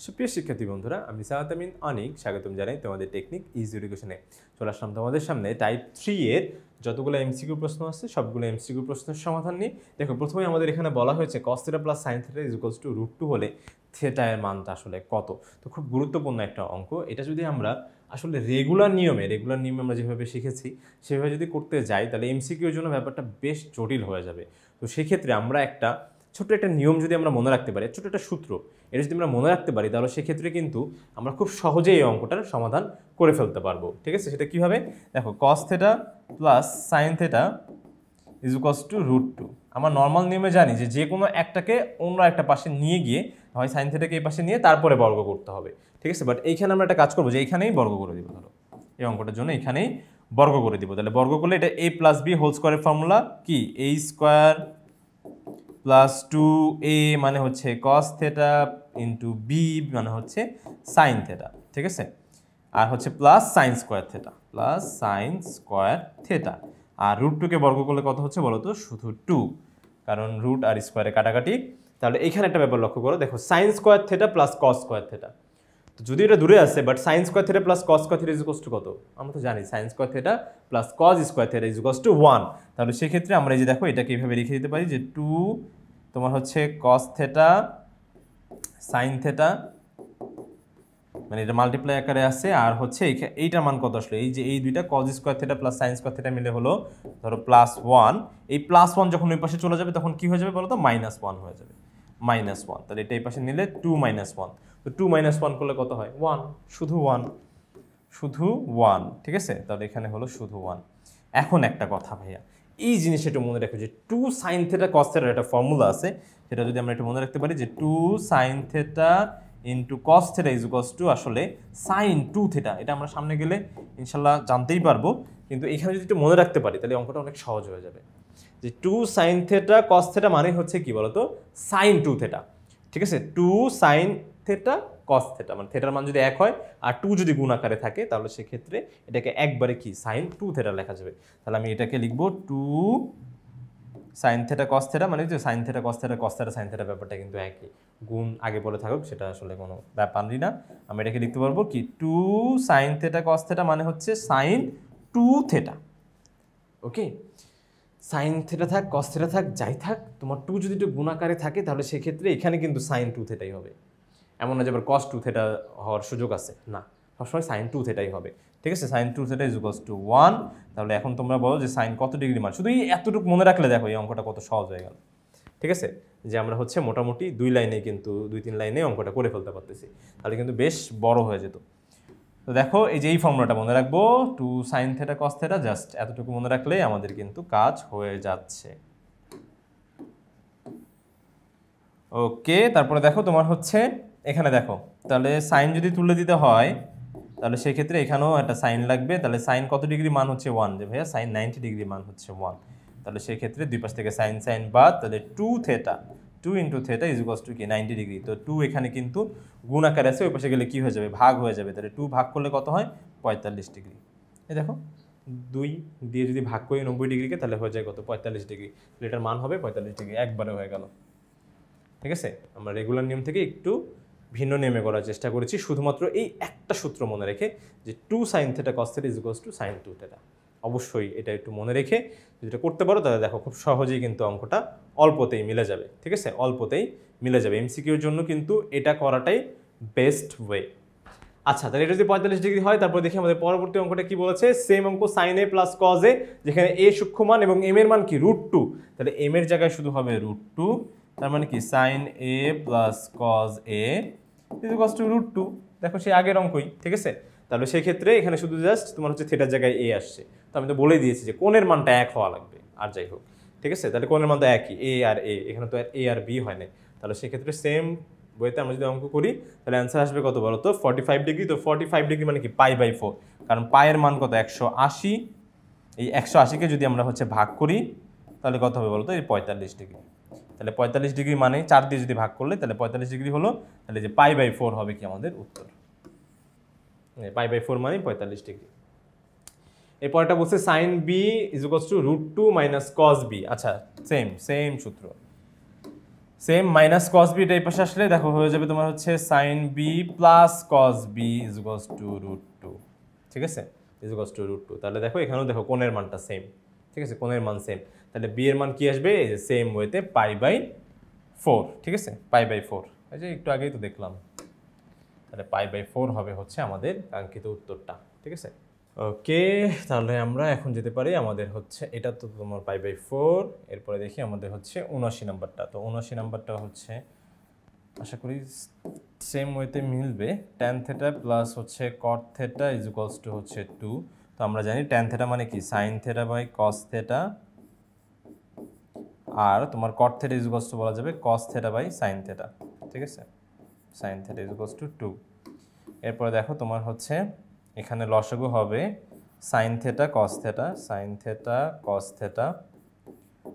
সুপ্রিয় শিক্ষার্থী বন্ধুরা, আমি সাহাদ আমিন অনিক স্বাগতম জানাই তোমাদের টেকনিক ইজি এডুকেশনে। চলে আসলাম তোমাদের সামনে টাইপ 3 এর যতগুলো এমসিকিউ প্রশ্ন আছে সবগুলো এমসিকিউ প্রশ্নের সমাধান নিয়ে। দেখো, প্রথমে আমাদের এখানে বলা হয়েছে cos θ plus sin θ equals to √2 হলে থিটা এর মানটা আসলে কত। তো খুব গুরুত্বপূর্ণ একটা অঙ্ক এটা। যদি আমরা আসলে রেগুলার নিয়মে আমরা যেভাবে শিখেছি সেভাবে যদি করতে যাই তাহলে এমসিকিউর জন্য ব্যাপারটা বেশ জটিল হয়ে যাবে। তো সেক্ষেত্রে আমরা ছোট্ট একটা নিয়ম যদি আমরা মনে রাখতে পারি, ছোট্ট একটা সূত্র এটা যদি আমরা মনে রাখতে পারি, তাহলে সেক্ষেত্রে কিন্তু আমরা খুব সহজেই এই অঙ্কটার সমাধান করে ফেলতে পারবো। ঠিক আছে, সেটা কীভাবে? দেখো, cos θ plus sin θ is equals to √2। আমরা নর্মাল নিয়মে জানি যে কোনো একটাকে অন্য একটা পাশে নিয়ে গিয়ে হয় sin θ কে এই পাশে নিয়ে তারপরে বর্গ করতে হবে। ঠিক আছে, বাট এইখানে আমরা একটা কাজ করবো যে এইখানেই বর্গ করে দিব। ধরো এই অঙ্কটার জন্য এইখানেই বর্গ করে দিব। তাহলে বর্গ করলে এটা a প্লাস b হোল স্কোয়ারের ফর্মুলা কি? a স্কোয়ার প্লাস 2a মানে হচ্ছে cos θ ইন্টু b মানে হচ্ছে sin θ। ঠিক আছে, আর হচ্ছে plus sin square θ, plus sin square θ। আর √2 বর্গ করলে কত হচ্ছে বলো তো? শুধু 2, কারণ রুট আর স্কোয়ারে কাটাকাটি। তাহলে এখানে একটা ব্যাপার লক্ষ্য করো, দেখো sin square θ plus cos square θ। তো যদি এটা দূরে আছে, but sin square θ plus cos square θ is equals to কত? আমরা তো জানি sin square θ plus cos square θ is equals to 1। তাহলে সেক্ষেত্রে আমরা এই যে দেখো এটাকে এইভাবে লিখে দিতে পারি যে 2 তোমার হচ্ছে cos θ sin θ, মানে এটা মাল্টিপ্লাই আকারে আছে। আর হচ্ছে এইটার মান কত আসলে? এই যে এই দুইটা cos square θ plus sin square θ মিলে হলো ধরো +1। এই +1 যখন ওই পাশে চলে যাবে তখন কি হয়ে যাবে বলো তো? -1 হয়ে যাবে, -1। তাহলে এটা এই পাশে নিলে 2 - 1। তো 2 - 1 করলে কত হয়? 1, শুধু 1, শুধু 1। ঠিক আছে, তাহলে এখানে হলো শুধু 1। এখন একটা কথা ভাইয়া, এই জিনিস একটু মনে রাখো যে 2 sin θ cos θ একটা ফর্মুলা আছে, সেটা যদি আমরা একটু মনে রাখতে পারি যে 2 sin θ into cos θ is equals to আসলে sin 2 θ। এটা আমরা সামনে গেলে ইনশাল্লাহ জানতেই পারবো, কিন্তু এখানে যদি একটু মনে রাখতে পারি তাহলে অঙ্কটা অনেক সহজ হয়ে যাবে। যে 2 sin θ cos θ মানে হচ্ছে কি বলতো? sin 2 θ। ঠিক আছে, 2 sin θ cos θ, মানে থিটার মান যদি 1 হয় আর 2 যদি গুণ আকারে থাকে তাহলে সেক্ষেত্রে এটাকে একবারে কি sin 2 θ লেখা যাবে। তাহলে আমি এটাকে লিখবো 2 sin θ cos θ, মানে যে sin θ cos θ cos θ sin θ ব্যাপারটা কিন্তু একই, গুণ আগে বলে থাকুক সেটা আসলে কোনো ব্যাপারই না। আমি এটাকে লিখতে পারবো কি 2 sin θ cos θ মানে হচ্ছে sin 2 θ। ওকে, sin θ থাক cos θ থাক যাই থাক, তোমার 2 যদি একটু গুণ আকারে থাকে তাহলে সেক্ষেত্রে এখানে কিন্তু sin 2 θই হবে। এমন না যে আবার cos 2 θ হওয়ার সুযোগ আছে, না, সবসময় sin 2 θই হবে। ঠিক আছে, sin 2 θ ইজ ইকুয়ালস টু 1। তাহলে এখন তোমরা বলো যে sin কত ডিগ্রি মান? শুধু এই এতটুকু মনে রাখলে দেখো এই অঙ্কটা কত সহজ হয়ে গেল। ঠিক আছে, যে আমরা হচ্ছে মোটামুটি 2 লাইনে কিন্তু 2-3 লাইনে অঙ্কটা করে ফেলতে পারতেছি, তাহলে কিন্তু বেশ বড় হয়ে যেত। তো দেখো এই যে এই ফর্মুলাটা মনে রাখবো, 2 sin θ cos θ, জাস্ট এতটুকু মনে রাখলেই আমাদের কিন্তু কাজ হয়ে যাচ্ছে। ওকে, তারপরে দেখো তোমার হচ্ছে এখানে দেখো, তাহলে সাইন যদি তুলে দিতে হয় তাহলে সেই ক্ষেত্রে এখানেও একটা সাইন লাগবে। তাহলে সাইন কত ডিগ্রি মান হচ্ছে 1, যে ভাইয়া সাইন 90 ডিগ্রি মান হচ্ছে 1। তাহলে সেই ক্ষেত্রে দুই পাশ থেকে সাইন সাইন বাদ, তাহলে 2 θ 2 * θ ইজ ইকুয়ালস টু কি 90 ডিগ্রি। তো 2 এখানে কিন্তু গুণ আকারে আছে, ওই পাশে গেলে কি হয়ে যাবে? ভাগ হয়ে যাবে। তাহলে 2 ভাগ করলে কত হয়? 45 ডিগ্রি। এই দেখো 2 দিয়ে যদি ভাগ করি 90 ডিগ্রিকে তাহলে হয়ে যায় কত? 45 ডিগ্রি। তাহলে এটার মান হবে 45 ডিগ্রি, একবারে হয়ে গেল। ঠিক আছে, আমরা রেগুলার নিয়ম থেকে একটু ভিন্ন নিয়মে করার চেষ্টা করেছি, শুধুমাত্র এই একটা সূত্র মনে রেখে যে 2 sin θ cos θ is equals to sin 2 θ। অবশ্যই এটা একটু মনে রেখে যদি এটা করতে পারো তাহলে দেখো খুব সহজেই কিন্তু অঙ্কটা অল্পতেই মিলে যাবে। ঠিক আছে, অল্পতেই মিলে যাবে। এমসিকিউর জন্য কিন্তু এটা করাটাই বেস্ট ওয়ে। আচ্ছা, তাহলে এটা যদি 45 ডিগ্রি হয়, তারপর দেখি আমাদের পরবর্তী অঙ্কটা কি বলেছে। সেম অঙ্ক sin a plus cos a, যেখানে a সূক্ষ্মমান এবং m এর মান কি √2। তাহলে m এর জায়গায় শুধু হবে √2, তার মানে কি sin a plus cos a is equals to √2। দেখো সেই আগের অঙ্কই। ঠিক আছে, তাহলে সেই ক্ষেত্রে এখানে শুধু জাস্ট তোমার হচ্ছে থিটার জায়গায় a আসছে। তো আমি তো বলেই দিয়েছি যে কোণের মানটা 1 হওয়া লাগবে, আর যাই হোক। ঠিক আছে, তাহলে কোণের মান তো একই, a আর a, এখানে তো a আর b হয় না। তাহলে সেক্ষেত্রে সেম বইতে আমরা যদি অঙ্ক করি তাহলে অ্যান্সার আসবে কত বলো তো? 45 ডিগ্রি। তো 45 ডিগ্রি মানে কি π/4, কারণ পায়ের মান কত? 180। এই 180কে যদি আমরা হচ্ছে ভাগ করি তাহলে কত হবে বলো তো? এই 45 ডিগ্রি। তাহলে 45 ডিগ্রি মানে 4 দিয়ে যদি ভাগ করলে তাহলে 45 ডিগ্রি হলো। তাহলে যে π/4 হবে কি আমাদের উত্তর। π/4 মানে 45 ডিগ্রি। এরপরটা বলছে sin b is equals to √2 - cos b। আচ্ছা, সেম সূত্র। সেম মাইনাস কস বি এই পাশে আসলে দেখো হয়ে যাবে তোমার হচ্ছে sine B plus cos B is equals to root two. ঠিক আছে, is equals to root two. তাহলে দেখো এখানেও দেখো কোণের মানটা সেম। ঠিক আছে, কোণের মান সেম, তাহলে বি এর মান কি আসবে, এই যে সেম ওয়েতে π/4। ঠিক আছে, π/4, এই যে একটু আগেই তো দেখলাম। তাহলে π/4 হবে হচ্ছে আমাদের কাঙ্ক্ষিত উত্তরটা। ঠিক আছে, ওকে। তাহলে আমরা এখন যেতে পারি, আমাদের হচ্ছে এটা তো তোমার π/4, এরপরে দেখি আমাদের হচ্ছে 79 নাম্বারটা। তো 79 নাম্বারটা হচ্ছে আশা করি সেম ওয়েতে মিলবে। tan থিটা প্লাস হচ্ছে cot theta is equals two হচ্ছে 2। তো আমরা জানি tan থিটা মানে কি sin theta by cos theta, আর তোমার cot theta is equals to বলা যাবে cos থিটা বাই sin থিটা। ঠিক আছে, sin theta is equals to 2। এরপরে দেখো তোমার হচ্ছে এখানে লসাগু হবে sin theta cos theta, sin theta cos theta.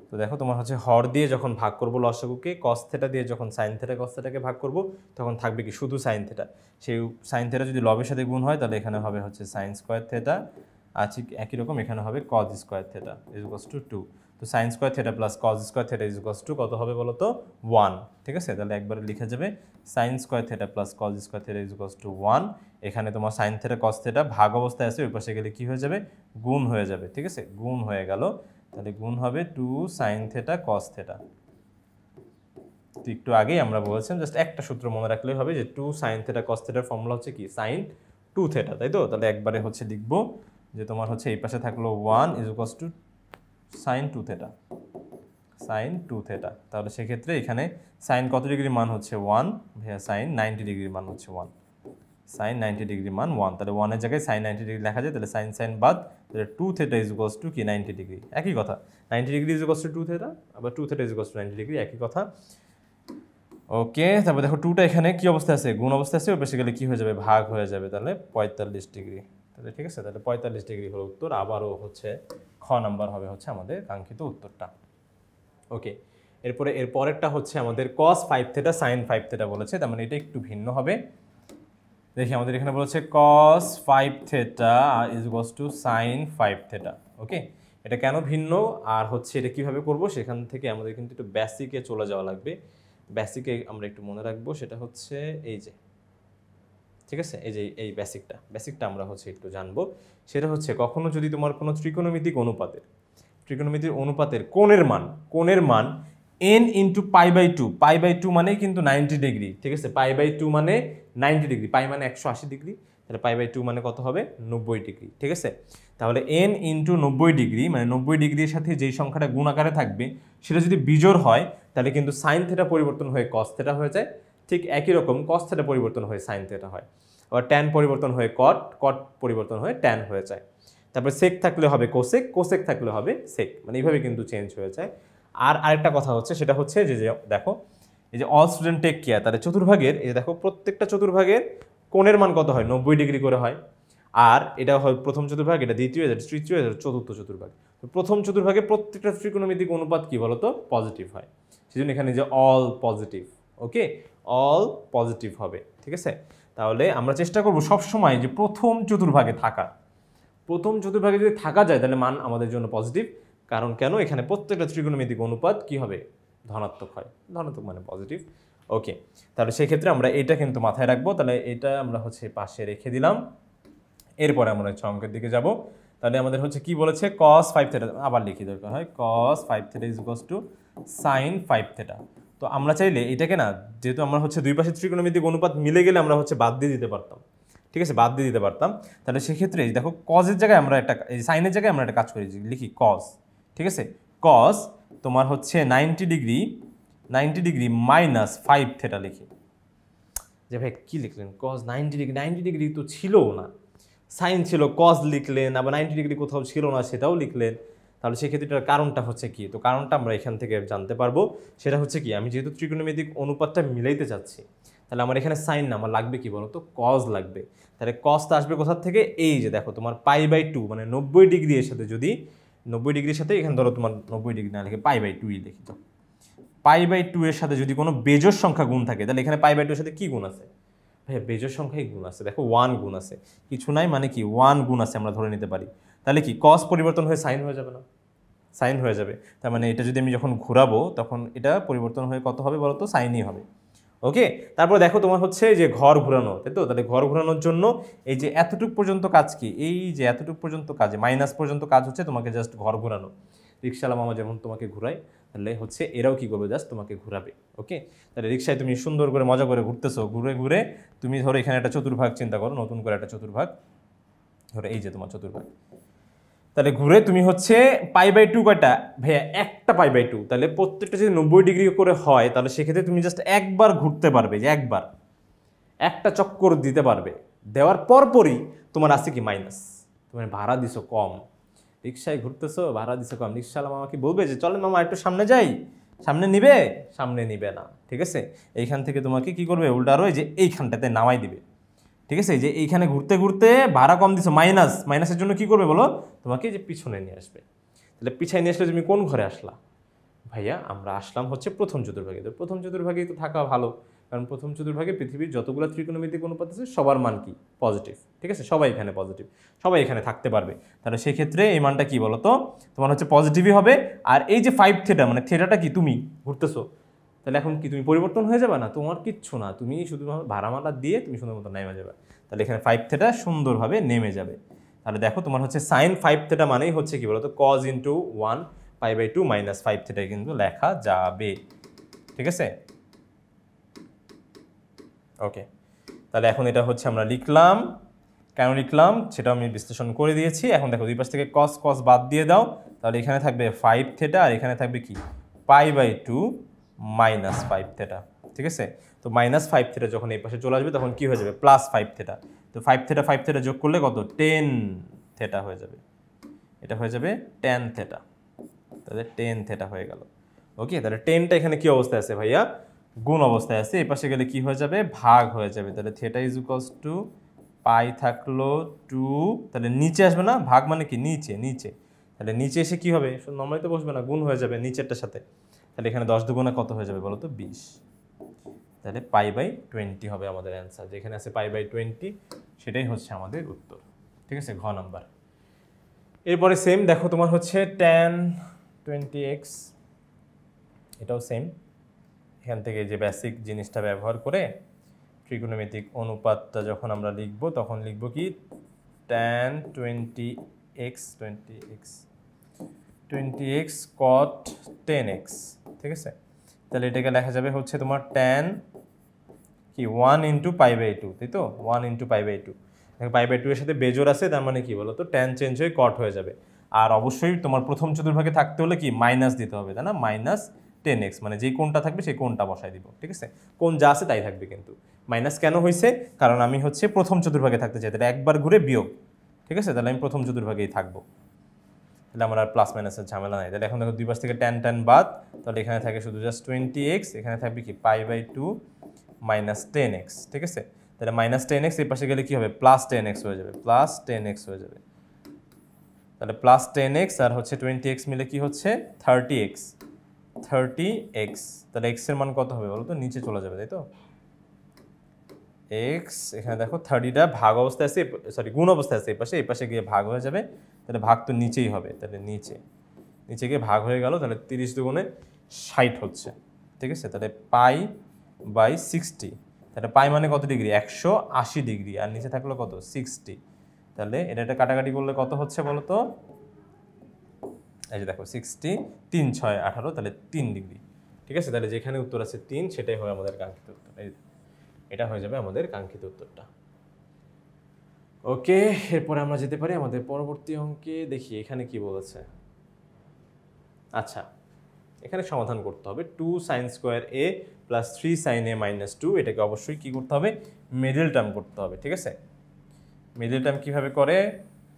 তো দেখো তোমার হচ্ছে হর দিয়ে যখন ভাগ করব লসাগুকে, cos থিটা দিয়ে যখন sin থিটা cos থিটাকে ভাগ করব, তখন থাকবে কি শুধু sin থিটা। সেই sin থিটা যদি লবের সাথে গুণ হয় তাহলে এখানে হবে হচ্ছে sin স্কয়ার থিটা, আর ঠিক একই রকম এখানে হবে cos square theta is equals to 2। তো sin square theta plus cos square theta is equals to কত হবে বলো তো, 1। ঠিক আছে, তাহলে একবারে লিখে যাবে sin square theta plus cos square theta is equals to 1। এখানে তোমার sin থিটা cos থিটা ভাগ অবস্থায় আছে, ওই পাশে গেলে কি হয়ে যাবে, গুণ হয়ে যাবে। ঠিক আছে, গুণ হয়ে গেল, তাহলে গুণ হবে 2 sin থিটা cos থিটা। তো একটু আগেই আমরা বলেছিলাম, জাস্ট একটা সূত্র মনে রাখলেই হবে যে 2 sin থিটা cos থিটার ফর্মুলা হচ্ছে কি sin 2 থিটা, তাই তো? তাহলে একবারে হচ্ছে লিখবো যে তোমার হচ্ছে এই পাশে থাকলো 1 is equals to sin 2 theta, sin 2 theta. তাহলে সেক্ষেত্রে এখানে sin কত ডিগ্রির মান হচ্ছে 1, ভাইয়া sin 90 ডিগ্রির মান হচ্ছে 1, sin 90 ডিগ্রির মান 1। তাহলে 1 এর জায়গায় sin 90 ডিগ্রি লেখা যায়, তাহলে sin sin বাদ, তাহলে 2 থিটা ইজ ইকুয়ালস টু কি 90 ডিগ্রি, একই কথা। 90 degree is equals to 2 theta, আবার 2 theta is equals two 90 degree, একই কথা। ওকে, তারপর দেখো 2টা এখানে কি অবস্থায় আছে, গুণ অবস্থায় আছে, বেশি গেলে কি হয়ে যাবে, ভাগ হয়ে যাবে, তাহলে 45 ডিগ্রি। তাহলে ঠিক আছে, তাহলে 45 ডিগ্রি হলো উত্তর। আবারও হচ্ছে খ নাম্বার হবে হচ্ছে আমাদের কাঙ্ক্ষিত উত্তরটা। ওকে, এরপরে এর পরেরটা হচ্ছে আমাদের cos 5 থিটা sin 5 থিটা বলেছে, তার মানে এটা একটু ভিন্ন হবে। দেখি আমাদের এখানে বলেছে cos 5 theta is equals to sin 5 theta. Okay, এটা কেন ভিন্ন আর হচ্ছে এটা কিভাবে করব, সেখান থেকে আমাদের কিন্তু একটু বেসিকে চলে যাওয়া লাগবে। বেসিকে আমরা একটু মনে রাখবো, সেটা হচ্ছে এই যে, ঠিক আছে, এই যে এই বেসিকটা আমরা হচ্ছে একটু জানবো। সেটা হচ্ছে কখনো যদি তোমার কোনো ত্রিকোণমিতিক অনুপাতের কোণের মান n ইন্টু π/2, π/2 মানে কিন্তু 90 ডিগ্রি। ঠিক আছে, π/2 মানে 90 ডিগ্রি, পাই মানে 180 ডিগ্রি, তাহলে π/2 মানে কত হবে, 90 ডিগ্রি। ঠিক আছে, তাহলে n ইন্টু 90 ডিগ্রি মানে 90 ডিগ্রির সাথে যেই সংখ্যাটা গুণ আকারে থাকবে সেটা যদি বিজোড় হয়, তাহলে কিন্তু সাইন থিটা পরিবর্তন হয়ে cos থিটা হয়ে যায়। ঠিক একই রকম cos থিটা পরিবর্তন হয়ে সাইন থিটা হয়, আবার ট্যান পরিবর্তন হয়ে কট পরিবর্তন হয়ে ট্যান হয়ে যায়। তারপর সেক থাকলে হবে কোসেক থাকলে হবে সেক, মানে এইভাবে কিন্তু চেঞ্জ হয়ে যায়। আর আরেকটা কথা হচ্ছে, সেটা হচ্ছে যে দেখো এই যে অল স্টুডেন্ট টেক কেয়ার, তাহলে চতুর্ভাগের এই যে দেখো প্রত্যেকটা চতুর্ভাগের কোণের মান কত হয়, 90 ডিগ্রি করে হয়। আর এটা হয় প্রথম চতুর্ভাগ, এটা দ্বিতীয়, এটা তৃতীয়, এটা চতুর্থ চতুর্ভাগ। তো প্রথম চতুর্ভাগে প্রত্যেকটা ত্রিকোণমিতিক অনুপাত কি বলতো, পজিটিভ হয়, সেজন্য এখানে যে অল পজিটিভ। ওকে, অল পজিটিভ হবে। ঠিক আছে, তাহলে আমরা চেষ্টা করব সবসময় যে প্রথম চতুর্ভাগে যদি থাকা যায় তাহলে মান আমাদের জন্য পজিটিভ। কারণ কেন, এখানে প্রত্যেকটা ত্রিকোণমিতিক অনুপাত কি হবে, ধনাত্মক হয়, ধনাত্মক মানে পজিটিভ। ওকে, তাহলে সেই ক্ষেত্রে আমরা এটা কিন্তু মাথায় রাখবো। তাহলে এটা আমরা হচ্ছে পাশে রেখে দিলাম। এরপরে আমরা হচ্ছে অঙ্কের দিকে যাব। তাহলে আমাদের হচ্ছে কি বলেছে, cos 5 থিটা, আবার লিখি দরকার হয়, cos 5 theta is equals to sin 5 theta. তো আমরা চাইলে এটাকে না, যেহেতু আমরা হচ্ছে দুই পাশে ত্রিকোণমিতিক অনুপাত মিলে গেলে আমরা হচ্ছে বাদ দিয়ে দিতে পারতাম। ঠিক আছে, বাদ দিয়ে দিতে পারতাম। তাহলে সেক্ষেত্রে দেখো কজের জায়গায় আমরা একটা, এই সাইনের জায়গায় আমরা একটা কাজ করি, লিখি cos। ঠিক আছে, cos তোমার হচ্ছে 90 ডিগ্রি মাইনাস 5 থিটা লিখি। যে ভাই কি লিখলেন, cos 90 ডিগ্রি তো ছিল না, সাইন ছিল, cos লিখলেন, আবার 90 ডিগ্রি কোথাও ছিল না সেটাও লিখলেন। তাহলে সেক্ষেত্রে এটার কারণটা হচ্ছে কি, তো কারণটা আমরা এখান থেকে জানতে পারবো। সেটা হচ্ছে কি, আমি যেহেতু ত্রিকোণমিতিক অনুপাতটা মিলাইতে চাচ্ছি, তাহলে আমার এখানে সাইন না, আমার লাগবে কি বলতো, cos লাগবে। তাহলে cosটা আসবে কোথা থেকে, এই যে দেখো তোমার π/2 মানে 90 ডিগ্রি এর সাথে, যদি 90 ডিগ্রির সাথে এখানে ধরো তোমার 90 ডিগ্রি না লিখে π/2 লিখি, তো π/2 এর সাথে যদি কোনো বেজোড় সংখ্যা গুণ থাকে, তাহলে এখানে π/2 এর সাথে কি গুণ আছে, ভাই বেজোড় সংখ্যায় গুণ আছে, দেখো 1 গুণ আছে, কিছু নাই মানে কি 1 গুণ আছে আমরা ধরে নিতে পারি। তাহলে কি cos পরিবর্তন হয়ে সাইন হয়ে যাবে না, সাইন হয়ে যাবে। তার মানে এটা যদি আমি যখন ঘোরাবো তখন এটা পরিবর্তন হয়ে কত হবে বলো তো, সাইনই হবে। ওকে, তারপর দেখো তোমার হচ্ছে যে ঘর ঘোরানো, তাই তো? তাহলে ঘর ঘোরানোর জন্য এই যে এতটুক পর্যন্ত কাজ কি, এই যে এতটুক পর্যন্ত কাজে মাইনাস পর্যন্ত কাজ হচ্ছে তোমাকে জাস্ট ঘর ঘোরানো। রিক্সাওয়ালা মামা যেমন তোমাকে ঘুরায়, তাহলে হচ্ছে এরাও কি করবে, জাস্ট তোমাকে ঘুরাবে। ওকে, তাহলে রিক্সায় তুমি সুন্দর করে মজা করে ঘুরতেছো, ঘুরে ঘুরে তুমি ধরো এখানে একটা চতুর্ভাগ চিন্তা করো, নতুন করে একটা চতুর্ভাগ ধরো, এই যে তোমার চতুর্ভাগ, তাহলে ঘুরে তুমি হচ্ছে π/2 কয়টা ভাইয়া, একটা π/2, তাহলে প্রত্যেকটা যদি 90 ডিগ্রি করে হয় তাহলে সেক্ষেত্রে তুমি জাস্ট একবার ঘুরতে পারবে, যে একবার একটা চক্কর দিতে পারবে, দেওয়ার পরপরই তোমার আছে কি মাইনাস, তুমি ভাড়া দিছো কম, রিক্সায় ঘুরতেছো ভাড়া দিছো কম, রিক্সাওয়ালা মামা কি বলবে যে চলেন মামা একটু সামনে যাই, সামনে নিবে, সামনে নিবে না, ঠিক আছে? এইখান থেকে তোমাকে কি করবে, উল্টা আরো এই যে এইখানটাতে নামাই দিবে, ঠিক আছে? যে এইখানে ঘুরতে ঘুরতে ভাড়া কম দিছো, মাইনাসের জন্য কি করবে বলো, তোমাকে যে পিছনে নিয়ে আসবে। তাহলে পিছনে নিয়ে আসলে তুমি কোন ঘরে আসলা ভাইয়া, আমরা আসলাম হচ্ছে প্রথম চতুর্ভাগে। তো প্রথম চতুর্ভাগেই তো থাকা ভালো, কারণ প্রথম চতুর্ভাগে পৃথিবীর যতগুলো ত্রিকোণমিতিক অনুপাত আছে সবার মান কি, পজিটিভ, ঠিক আছে? সবাই এখানে পজিটিভ, সবাই এখানে থাকতে পারবে। তাহলে সেক্ষেত্রে এই মানটা কি বলো তো, তোমার হচ্ছে পজিটিভই হবে। আর এই যে 5 থেটা, মানে থেটাটা কি, তুমি ঘুরতেছো, তাহলে এখন কি তুমি পরিবর্তন হয়ে যাবে না, তোমার কিচ্ছু না, তুমি শুধুমাত্র ভাড়ামালা দিয়ে তুমি সুন্দর মতো নেমে যাবে। তাহলে এখানে 5 থেটা সুন্দরভাবে নেমে যাবে। তাহলে দেখো তোমার হচ্ছে সাইন 5 থেটা মানেই হচ্ছে কি বলতো, কজ ইন্টু 1 π/2 মাইনাস 5 থেটা কিন্তু লেখা যাবে, ঠিক আছে? ওকে, তাহলে এখন এটা হচ্ছে আমরা লিখলাম, কেন লিখলাম সেটা আমি বিশ্লেষণ করে দিয়েছি। এখন দেখো দুই পাশ থেকে কস কস বাদ দিয়ে দাও, তাহলে এখানে থাকবে 5 থেটা আর এখানে থাকবে কি π/2 মাইনাস 5 থেটা, ঠিক আছে? তো মাইনাস 5 থেটা যখন এই পাশে চলে আসবে তখন কি হয়ে যাবে, প্লাস 5 থেটা। তো 5 থেটা যোগ করলে কত, 10 থেটা হয়ে যাবে, এটা হয়ে যাবে 10 থেটা, তাহলে 10 থেটা হয়ে গেল। ওকে, তাহলে 10টা এখানে কি অবস্থায় আছে ভাইয়া, গুণ অবস্থায় আছে, এই পাশে গেলে কি হয়ে যাবে, ভাগ হয়ে যাবে। তাহলে থেটা ইজ ইকুয়ালস টু পাই থাকলো 2, তাহলে নিচে আসবে না, ভাগ মানে কি নিচে, নিচে, তাহলে নিচে এসে কি হবে, নর্মালি তো বসবে না, গুণ হয়ে যাবে নিচেরটার সাথে। তাহলে এখানে 10 দুগুণে কত হয়ে যাবে বলো তো, 20, তাহলে π/20 হবে আমাদের অ্যান্সার, যেখানে আছে π/20, সেটাই হচ্ছে আমাদের উত্তর, ঠিক আছে? ঘ নাম্বার। এরপরে সেম দেখো তোমার হচ্ছে tan 20x, এটাও সেম, এখান থেকে যে বেসিক জিনিসটা ব্যবহার করে ত্রিকোণমিতিক অনুপাতটা যখন আমরা লিখব তখন লিখব কি, tan 20x cot 10x, ঠিক আছে? তাহলে এটাকে লেখা যাবে হচ্ছে তোমার tan কি 1 ইন্টু π/2, তাই তো? 1 ইন্টু π/2, π/2 এর সাথে বেজোর আছে, তার মানে কি বলো তো, tan চেঞ্জ হয়ে কট হয়ে যাবে। আর অবশ্যই তোমার প্রথম চতুর্ভাগে থাকতে হলে কি মাইনাস দিতে হবে, তাই না? মাইনাস 10x, মানে যেই কোণটা থাকবে সেই কোণটা বসাই দিব, ঠিক আছে? কোণ যা আছে তাই থাকবে, কিন্তু মাইনাস কেন হয়েছে, কারণ আমি হচ্ছে প্রথম চতুর্ভাগে থাকতে চাই, তাহলে একবার ঘুরে বিয়োগ, ঠিক আছে? তাহলে আমি প্রথম চতুর্ভাগেই থাকবো, তাহলে আমার আর প্লাস মাইনাসের ঝামেলা নাই। তাহলে এখন দেখো দুই পাশ থেকে tan বাদ, তাহলে এখানে থাকে শুধু জাস্ট 20x, এখানে থাকবে কি π/2 মাইনাস 10x, ঠিক আছে? তাহলে মাইনাস 10x এই পাশে গেলে কি হবে, প্লাস 10x হয়ে যাবে, প্লাস 10x হয়ে যাবে। তাহলে প্লাস 10x আর হচ্ছে 20x মিলে কি হচ্ছে 30x, তাহলে x এর মান কত হবে বলো তো, নিচে চলে যাবে, তাই তো? x এখানে দেখো 30টা ভাগ অবস্থায় আছে, সরি গুণ অবস্থায় আছে, এই পাশে গিয়ে ভাগ হয়ে যাবে, তাহলে ভাগ তো নিচেই হবে, তাহলে নিচে গিয়ে ভাগ হয়ে গেল, তাহলে 30 দুগুণে 60 হচ্ছে, ঠিক আছে? তাহলে π/60, তাহলে পাই মানে কত ডিগ্রি, 180 ডিগ্রি, আর নিচে থাকলো কত 60, তাহলে এটা কাটাকাটি করলে কত হচ্ছে বলো তো, এই যে দেখো 60, 3 6 18, তাহলে 3 ডিগ্রি, ঠিক আছে? তাহলে যেখানে উত্তর আছে 3, সেটাই হবে আমাদের কাঙ্ক্ষিত উত্তর, এটা হয়ে যাবে আমাদের কাঙ্ক্ষিত উত্তরটা। ওকে, এরপরে আমরা যেতে পারি আমাদের পরবর্তী অঙ্কে, দেখি এখানে কি বলেছে। আচ্ছা, এখানে সমাধান করতে হবে 2 sin square a plus 3 sin a minus 2, এটাকে অবশ্যই কি করতে হবে, মিডল টার্ম করতে হবে, ঠিক আছে? মিডল টার্ম কিভাবে করে,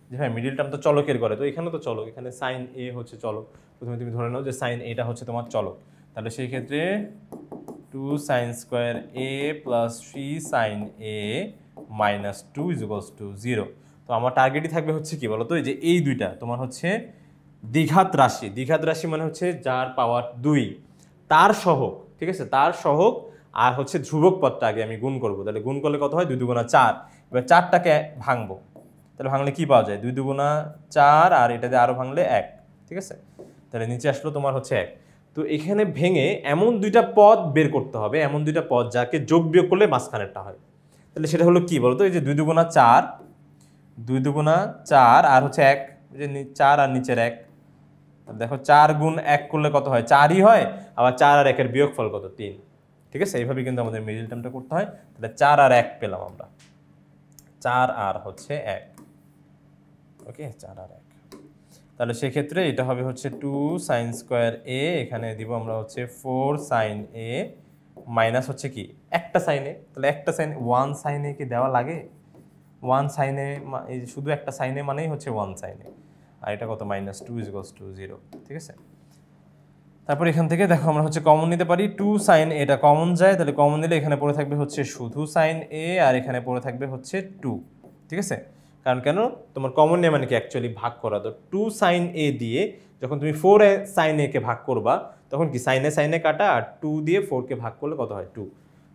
যে হ্যাঁ মিডল টার্ম তো চলকের করে, তো এখানে তো চলক, এখানে সাইন এ হচ্ছে চলক, প্রথমে তুমি ধরে নাও যে সাইন এটা হচ্ছে তোমার চলক, তাহলে সেই ক্ষেত্রে 2 sin square a plus 3 sin a minus 2 is equals two 0। তো আমার টার্গেটই থাকবে হচ্ছে কি বলো তো, এই যে এই দুইটা তোমার হচ্ছে দ্বিঘাত রাশি মানে হচ্ছে যার পাওয়ার 2 তার সহগ, ঠিক আছে? তার সহগ আর হচ্ছে ধ্রুবক পদটা আগে আমি গুণ করব, তাহলে গুণ করলে কত হয়, 2 2 4, এবার 4টাকে ভাঙবো, তাহলে ভাঙলে কি পাওয়া যায়, 2 2 4, আর এটা দিয়ে আরো ভাঙলে 1, ঠিক আছে? তাহলে নিচে আসলো তোমার হচ্ছে 1। তো এখানে ভেঙে এমন দুইটা পদ বের করতে হবে, এমন দুইটা পদ যাকে যোগ বিয়োগ করলে মাঝখানেরটা হয়। তাহলে সেটা হলো কি বলতো, এই যে 2 দুগুণা 4, 2 দুগুণা 4 আর হচ্ছে 1, এই যে 4 আর নিচের 1। দেখো 4 গুণ 1 করলে কত হয়, 4ই হয়। আবার 4 আর 1-এর বিয়োগফল কত, 3। ঠিক আছে, এইভাবে কিন্তু আমাদের মিডল টার্মটা করতে হয়। তাহলে 4 আর 1 পেলাম আমরা, 4 আর হচ্ছে 1। ওকে, 4 আর 1। তাহলে সেক্ষেত্রে এটা হবে হচ্ছে 2 sin স্কোয়ার a, এখানে দিব আমরা হচ্ছে 4 sin a মাইনাস হচ্ছে কি একটা sin a। তাহলে একটা sin 1 sin a কি দেওয়া লাগে? 1 sin a এই শুধু একটা sin a মানেই হচ্ছে 1 sin a। আর এটা কত, -2 = 0। ঠিক আছে, তারপর এখান থেকে দেখো আমরা হচ্ছে কমন নিতে পারি, 2 sin a এটা কমন যায়, তাহলে কমন নিলে এখানে পড়ে থাকবে হচ্ছে শুধু sin a আর এখানে পড়ে থাকবে হচ্ছে 2। ঠিক আছে, কারণ কেন, তোমার কমন নেই মানে কি অ্যাকচুয়ালি ভাগ করা। তো 2 sin a দিয়ে যখন তুমি 4 sin a কে ভাগ করবা তখন কি sin a কাটা, আর 2 দিয়ে 4 কে ভাগ করলে কত হয়, 2।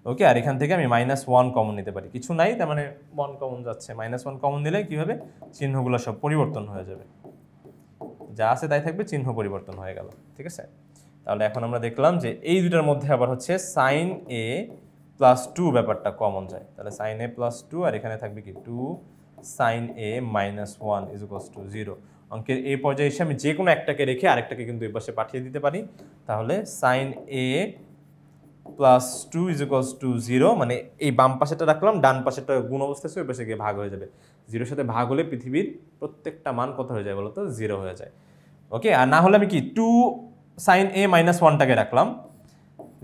ওকে, আর এখান থেকে আমি -1 কমন নিতে পারি, কিছু নাই, তার মানে 1 কমন যাচ্ছে। -1 কমন দিলে কি হবে, চিহ্নগুলো সব পরিবর্তন হয়ে যাবে, যা আছে তাই থাকবে, চিহ্ন পরিবর্তন হয়ে গেল। ঠিক আছে, তাহলে এখন আমরা দেখলাম যে এই দুটার মধ্যে আবার হচ্ছে sin a + 2 ব্যাপারটা কমন যায়। তাহলে sin a + 2 আর এখানে থাকবে কি 2 sin a - 1 = 0। অঙ্কের এই পর্যায়ে এসে আমি যে কোনো একটাকে রেখে আরেকটাকে কিন্তু এই পাশে পাঠিয়ে দিতে পারি। তাহলে sin a + 2 = 0, মানে এই বাম পাশেটা রাখলাম, ডান পাশেটা গুণ অবস্থায় আছে, ওই পাশে গিয়ে ভাগ হয়ে যাবে। 0-এর সাথে ভাগ হলে পৃথিবীর প্রত্যেকটা মান কত হয়ে যায় বলো তো, 0 হয়ে যায়। ওকে, আর না হলে আমি কি 2 sin a - 1টাকে রাখলাম,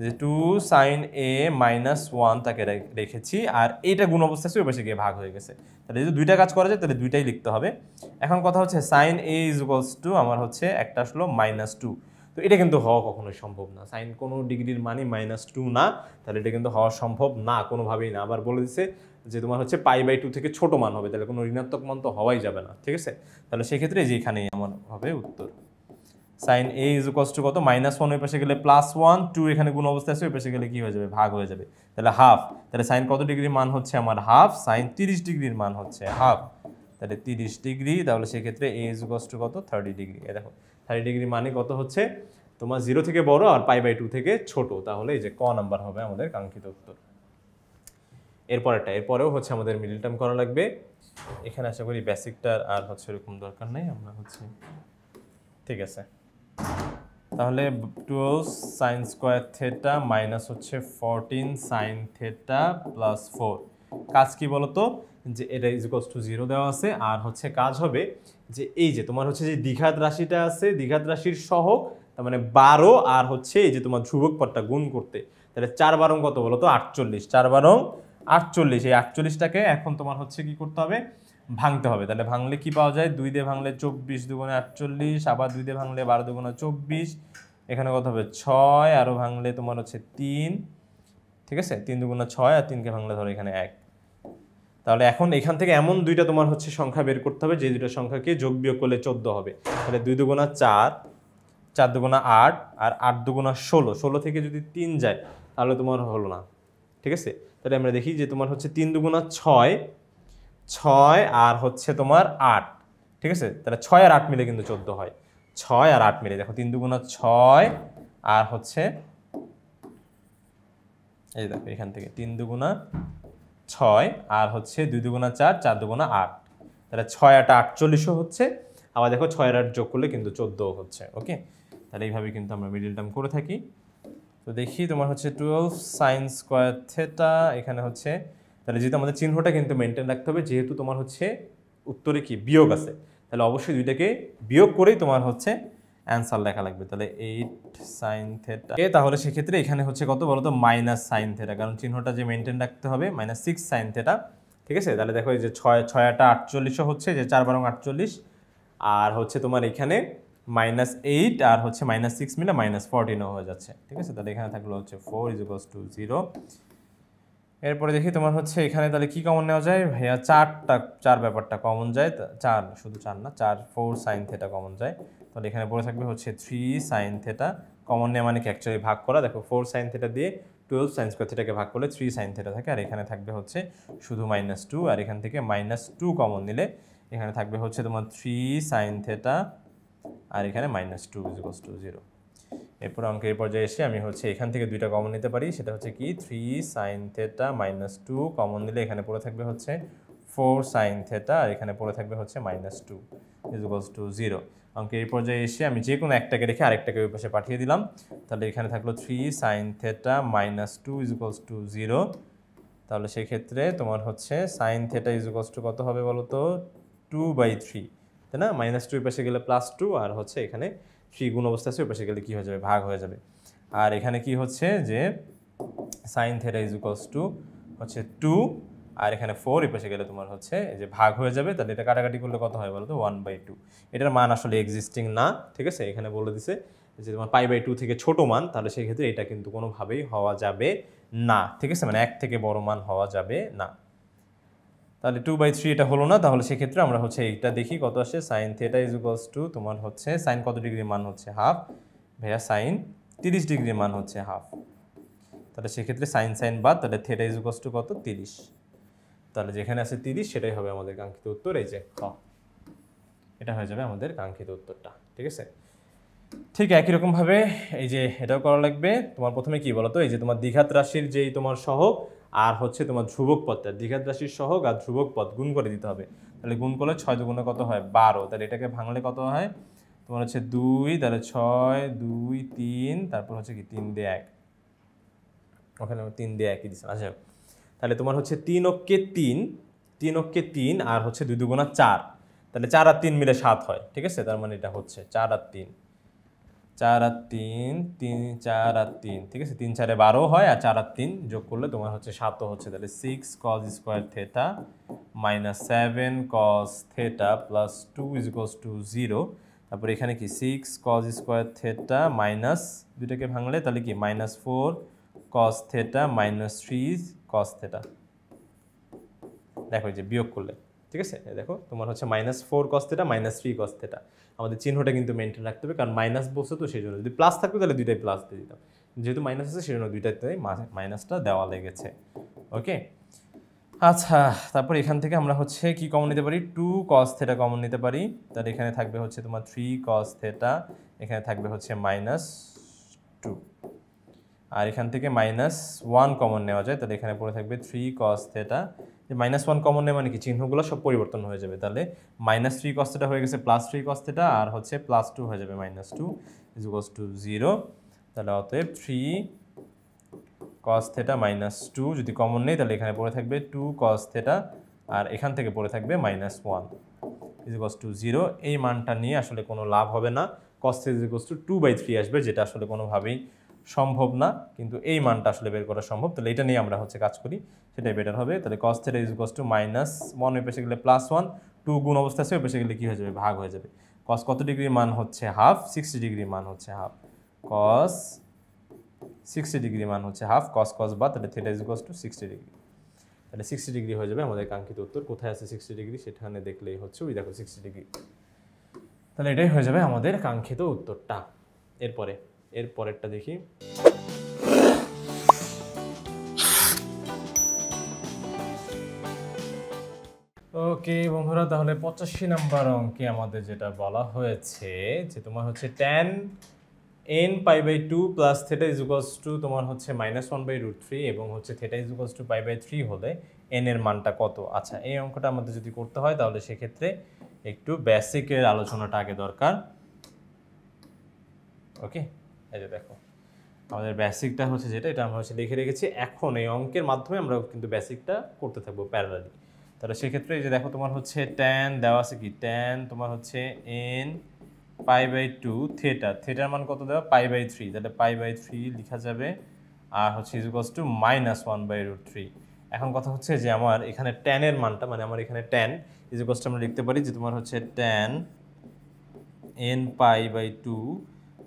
যে 2 sin a - 1 তাকে রেখেছি, আর এইটা গুণ অবস্থা আছে, ওই পাশে গিয়ে ভাগ হয়ে গেছে। তাহলে যদি দুইটা কাজ করা যায় তাহলে দুইটাই লিখতে হবে। এখন কথা হচ্ছে sin a = আমার হচ্ছে একটা আসলো -2। তো এটা কিন্তু হওয়া কখনোই সম্ভব না, সাইন কোনো ডিগ্রির মানই -2 না, তাহলে এটা কিন্তু হওয়া সম্ভব না, কোনোভাবেই না। আবার বলে দিচ্ছে যে তোমার হচ্ছে π/2 থেকে ছোট মান হবে, তাহলে কোনো ঋণাত্মক মান তো হওয়াই যাবে না। ঠিক আছে, তাহলে সেক্ষেত্রে যে এখানেই আমার হবে উত্তর। sin a = কত, -1 ওই পাশে গেলে +1, 2 এখানে গুণ অবস্থায় আছে, ওই পাশে গেলে কি হয়ে যাবে, ভাগ হয়ে যাবে। তাহলে হাফ, তাহলে সাইন কত ডিগ্রির মান হচ্ছে আমার হাফ, সাইন 30 ডিগ্রির মান হচ্ছে হাফ, তাহলে 30 ডিগ্রি। তাহলে সেক্ষেত্রে a = কত, 30 ডিগ্রি। এ দেখো 30 ডিগ্রি মানে কত হচ্ছে তোমার 0 থেকে বড় আর π/2 থেকে ছোট, তাহলে এই যে ক নাম্বার হবে আমাদের কাঙ্ক্ষিত উত্তর। এরপরেও হচ্ছে আমাদের মিডল টার্ম করা লাগবে। এখানে আশা করি বেসিকটার আর হচ্ছে এরকম দরকার নেই, আমরা হচ্ছে ঠিক আছে। তাহলে 12 sin স্কোয়ার থিটা মাইনাস হচ্ছে 14 sin থিটা প্লাস 4। কাজ কি বলতো, যে এটা = 0 দেওয়া আছে, আর হচ্ছে কাজ হবে যে এই যে তোমার হচ্ছে যে দ্বিঘাত রাশিটা আছে, দ্বিঘাত রাশির সহগ, তার মানে 12 আর হচ্ছে এই যে তোমার ধ্রুবক পদটা গুণ করতে। তাহলে 4 12 কত বলতো, 48। 4 12 48। এই 48টাকে এখন তোমার হচ্ছে কি করতে হবে, ভাঙতে হবে। তাহলে ভাঙলে কি পাওয়া যায়, 2 দিয়ে ভাঙলে 24 দুগুণে 48, আবার 2 দিয়ে ভাঙলে 12 দুগুণে 24, এখানে কত হবে 6, আরও ভাঙলে তোমার হচ্ছে 3। ঠিক আছে, 3 দুগুণে 6, আর 3কে ভাঙলে ধরো এখানে 1। তাহলে এখন এখান থেকে এমন দুইটা তোমার হচ্ছে সংখ্যা বের করতে হবে যে দুইটা সংখ্যাকে যোগ বিয়োগ করলে 14 হবে। তাহলে 2 দুগুণা 4, 4 দুগুণা 8, আর 8 দুগুণা 16। 16 থেকে যদি 3 যায় তাহলে তোমার হলো না। ঠিক আছে, তাহলে আমরা দেখি যে তোমার হচ্ছে 3 দুগুণা 6, 6 আর হচ্ছে তোমার 8। ঠিক আছে, তাহলে 6 আর 8 মিলে কিন্তু 14 হয়। 6 আর 8 মিলে দেখো 3 দুগুণা 6, আর হচ্ছে এই দেখো এখান থেকে 3 দুগুণা 6, আর হচ্ছে 2 দুগুণা 4, 4 দুগুণা 8। তাহলে 6 8 48 হচ্ছে, আবার দেখো 6 আর 8 যোগ করলে কিন্তু 14 হচ্ছে। ওকে, তাহলে এইভাবে কিন্তু আমরা মিডল টার্ম করে থাকি। তো দেখি তোমার হচ্ছে 12 sin স্কোয়ার থিটা, এখানে হচ্ছে তাহলে যেহেতু আমাদের চিহ্নটা কিন্তু মেনটেন রাখতে হবে, যেহেতু তোমার হচ্ছে উত্তরে কি বিয়োগ আছে, তাহলে অবশ্যই দুইটাকে বিয়োগ করেই তোমার হচ্ছে অ্যান্সার লেখা লাগবে। তাহলে 8 sin থিটা, তাহলে সেক্ষেত্রে এখানে হচ্ছে কত বলতো, -sin থিটা, কারণ চিহ্নটা যে মেনটেন রাখতে হবে, -6 sin থিটা। ঠিক আছে, তাহলে দেখো এই যে 6 6 8 48 হচ্ছে, যে 4 12 48, আর হচ্ছে তোমার এখানে -8 আর হচ্ছে -6 মিলে -14 হয়ে যাচ্ছে। ঠিক আছে, তাহলে এখানে থাকলো হচ্ছে 4 = 0। এরপরে দেখি তোমার হচ্ছে এখানে তাহলে কি কমন নেওয়া যায়, ভাইয়া 4 ব্যাপারটা কমন যায়, 4 শুধু 4 না, 4 sin থিটা কমন যায়। তাহলে এখানে পড়ে থাকবে হচ্ছে 3 sin থিটা। কমন নেওয়া মানে কি অ্যাকচুয়ালি ভাগ করা, দেখো 4 sin থিটা দিয়ে 12 sin স্কোয়ার থিটাকে ভাগ করলে 3 sin থিটা থাকে, আর এখানে থাকবে হচ্ছে শুধু -2, আর এখান থেকে -2 কমন নিলে এখানে থাকবে হচ্ছে তোমার 3 sin থিটা, আর এখানে -2 = 0। এরপর অঙ্কের পর্যায়ে এসে আমি হচ্ছে এখান থেকে দুইটা কমন নিতে পারি, সেটা হচ্ছে কি 3 sin θ -2 কমন নিলে এখানে পড়ে থাকবে হচ্ছে 4 sin θ, আর এখানে পড়ে থাকবে হচ্ছে -2 = 0। অঙ্কের এই পর্যায়ে এসে আমি যে কোনো একটাকে রেখে আরেকটাকে ওই পাশে পাঠিয়ে দিলাম, তাহলে এখানে থাকলো 3 sin θ -2 = 0। তাহলে সেই ক্ষেত্রে তোমার হচ্ছে sin θ কত হবে বলো তো, 2/3, তাই না? -2 এর পাশে গেলে +2, আর হচ্ছে এখানে 3 গুণ অবস্থা আছে, ওই পাশে গেলে কি হয়ে যাবে, ভাগ হয়ে যাবে। আর এখানে কি হচ্ছে যে sin θ হচ্ছে 2, আর এখানে 4 এই পাশে গেলে তোমার হচ্ছে এই যে ভাগ হয়ে যাবে। তাহলে এটা কাটাকাটি করলে কত হয় বলো তো, 1/2। এটার মান আসলে এক্সিস্টিং না, ঠিক আছে? এখানে বলে দিছে যে তোমার π/2 থেকে ছোট মান, তাহলে সেই ক্ষেত্রে এটা কিন্তু কোনোভাবেই হওয়া যাবে না, ঠিক আছে? মানে 1 থেকে বড় মান হওয়া যাবে না। তাহলে 2/3 এটা হলো না, তাহলে সেক্ষেত্রে আমরা হচ্ছে এইটা দেখি কত আসে। sin θ তোমার হচ্ছে sin কত ডিগ্রির মান হচ্ছে হাফ, ভাইয়া sin 30 ডিগ্রির মান হচ্ছে হাফ। তাহলে সেক্ষেত্রে sin বাদ, তাহলে θ কত, 30। তাহলে যেখানে আছে 30 সেটাই হবে আমাদের কাঙ্ক্ষিত উত্তর, এই যে খ, এটা হয়ে যাবে আমাদের কাঙ্ক্ষিত উত্তরটা, ঠিক আছে? ঠিক একই রকমভাবে এই যে এটাও করা লাগবে। তোমার প্রথমে কি বলতো, এই যে তোমার দ্বিঘাত রাশির যেই তোমার সহগ আর হচ্ছে তোমার ধ্রুবক পদটা, দ্বিঘাত রাশির সহগ আর ধ্রুবক পদ গুণ করে দিতে হবে। তাহলে গুণ করলে 6 দুগুণে কত হয়, 12। তাহলে এটাকে ভাঙলে কত হয় তোমার হচ্ছে 2, তাহলে 6, 2, 3, তারপর হচ্ছে কি 3 দিয়ে 1, ওখানে 3 দিয়ে 1ই দিচ্ছি। আচ্ছা, তাহলে তোমার হচ্ছে 3 অক্ষে 3, 3 অক্ষে 3, আর হচ্ছে 2 দুগুণা 4, তাহলে 4 আর 3 মিলে 7 হয়, ঠিক আছে? তার মানে এটা হচ্ছে 4 আর 3, 4 আর 3, 3, 4 আর 3, ঠিক আছে? 3 4 12 হয়, আর 4 আর 3 যোগ করলে তোমার হচ্ছে 7 হচ্ছে। তাহলে 6 cos স্কয়ার θ -7 cos θ + 2 = 0। তারপর এখানে কি 6 cos স্কয়ার θ মাইনাস দুইটাকে ভাঙলে তাহলে কি -4 cos θ -3 cos θ। দেখো যে বিয়োগ করলে, ঠিক আছে? দেখো তোমার হচ্ছে -4 cos θ -3 cos θ। আমাদের চিহ্নটা কিন্তু মেনটেন রাখতে হবে, কারণ মাইনাস বলছে তো সেই জন্য। যদি প্লাস থাকতো তাহলে দুইটাই প্লাস দিয়ে দিতাম, যেহেতু মাইনাস আছে সেই জন্য দুইটাতে মাইনাসটা দেওয়া লেগেছে। ওকে, আচ্ছা, তারপর এখান থেকে আমরা হচ্ছে কি কমন নিতে পারি, 2 cos θ কমন নিতে পারি। তাহলে এখানে থাকবে হচ্ছে তোমার 3 cos θ, এখানে থাকবে হচ্ছে -2, আর এখান থেকে -1 কমন নেওয়া যায়। তাহলে এখানে পড়ে থাকবে 3 cos θ। যে -1 কমন নেওয়া মানে কি, চিহ্নগুলো সব পরিবর্তন হয়ে যাবে। তাহলে -3 cos θ হয়ে গেছে +3 cos θ, আর হচ্ছে +2 হয়ে যাবে -2 = 0। তাহলে অতএব 3 cos θ -2 যদি কমন নেই, তাহলে এখানে পড়ে থাকবে 2 cos θ, আর এখান থেকে পড়ে থাকবে -1 = 0। এই মানটা নিয়ে আসলে কোনো লাভ হবে না, cos θ 2/3 আসবে, যেটা আসলে কোনোভাবেই সম্ভব না, কিন্তু এই মানটা আসলে বের করা সম্ভব। তাহলে এটা নিয়ে আমরা হচ্ছে কাজ করি, সেটাই বেটার হবে। তাহলে cos θ -1 ওই পাশে গেলে +1, 2 গুণ অবস্থা আছে, ওই পাশে গেলে কি হয়ে যাবে, ভাগ হয়ে যাবে। cos কত ডিগ্রির মান হচ্ছে হাফ, 60 ডিগ্রির মান হচ্ছে হাফ, cos 60 ডিগ্রির মান হচ্ছে হাফ, cos বাদ, তাহলে θ 60 ডিগ্রি। তাহলে 60 ডিগ্রি হয়ে যাবে আমাদের কাঙ্ক্ষিত উত্তর। কোথায় আছে 60 ডিগ্রি, সেখানে দেখলেই হচ্ছে, ওই দেখো 60 ডিগ্রি। তাহলে এটাই হয়ে যাবে আমাদের কাঙ্ক্ষিত উত্তরটা। এর পরেরটা দেখি। ওকে বন্ধুরা, তাহলে 85 নাম্বার অঙ্কে আমাদের যেটা বলা হয়েছে যে তোমার হচ্ছে tan n π/2 প্লাস θ তোমার হচ্ছে -1/√3 এবং হচ্ছে θ π/3 হলে n এর মানটা কত। আচ্ছা, এই অঙ্কটা আমাদের যদি করতে হয় তাহলে সেক্ষেত্রে একটু বেসিকের আলোচনাটা আগে দরকার। ওকে, এই যে দেখো আমাদের বেসিকটা হচ্ছে যেটা, এটা আমরা হচ্ছে লিখে রেখেছি। এখন এই অঙ্কের মাধ্যমে আমরা কিন্তু বেসিকটা করতে থাকবো প্যারালালি। তাহলে সেক্ষেত্রে এই যে দেখো তোমার হচ্ছে tan দেওয়া আছে কি, tan তোমার হচ্ছে n π/2 থিটার মান কত দেওয়া, π/3, তাহলে π/3 লেখা যাবে, আর হচ্ছে -1/√3। এখন কথা হচ্ছে যে আমার এখানে tan এর মানটা, মানে আমার এখানে tan আমরা লিখতে পারি যে তোমার হচ্ছে tan n π/2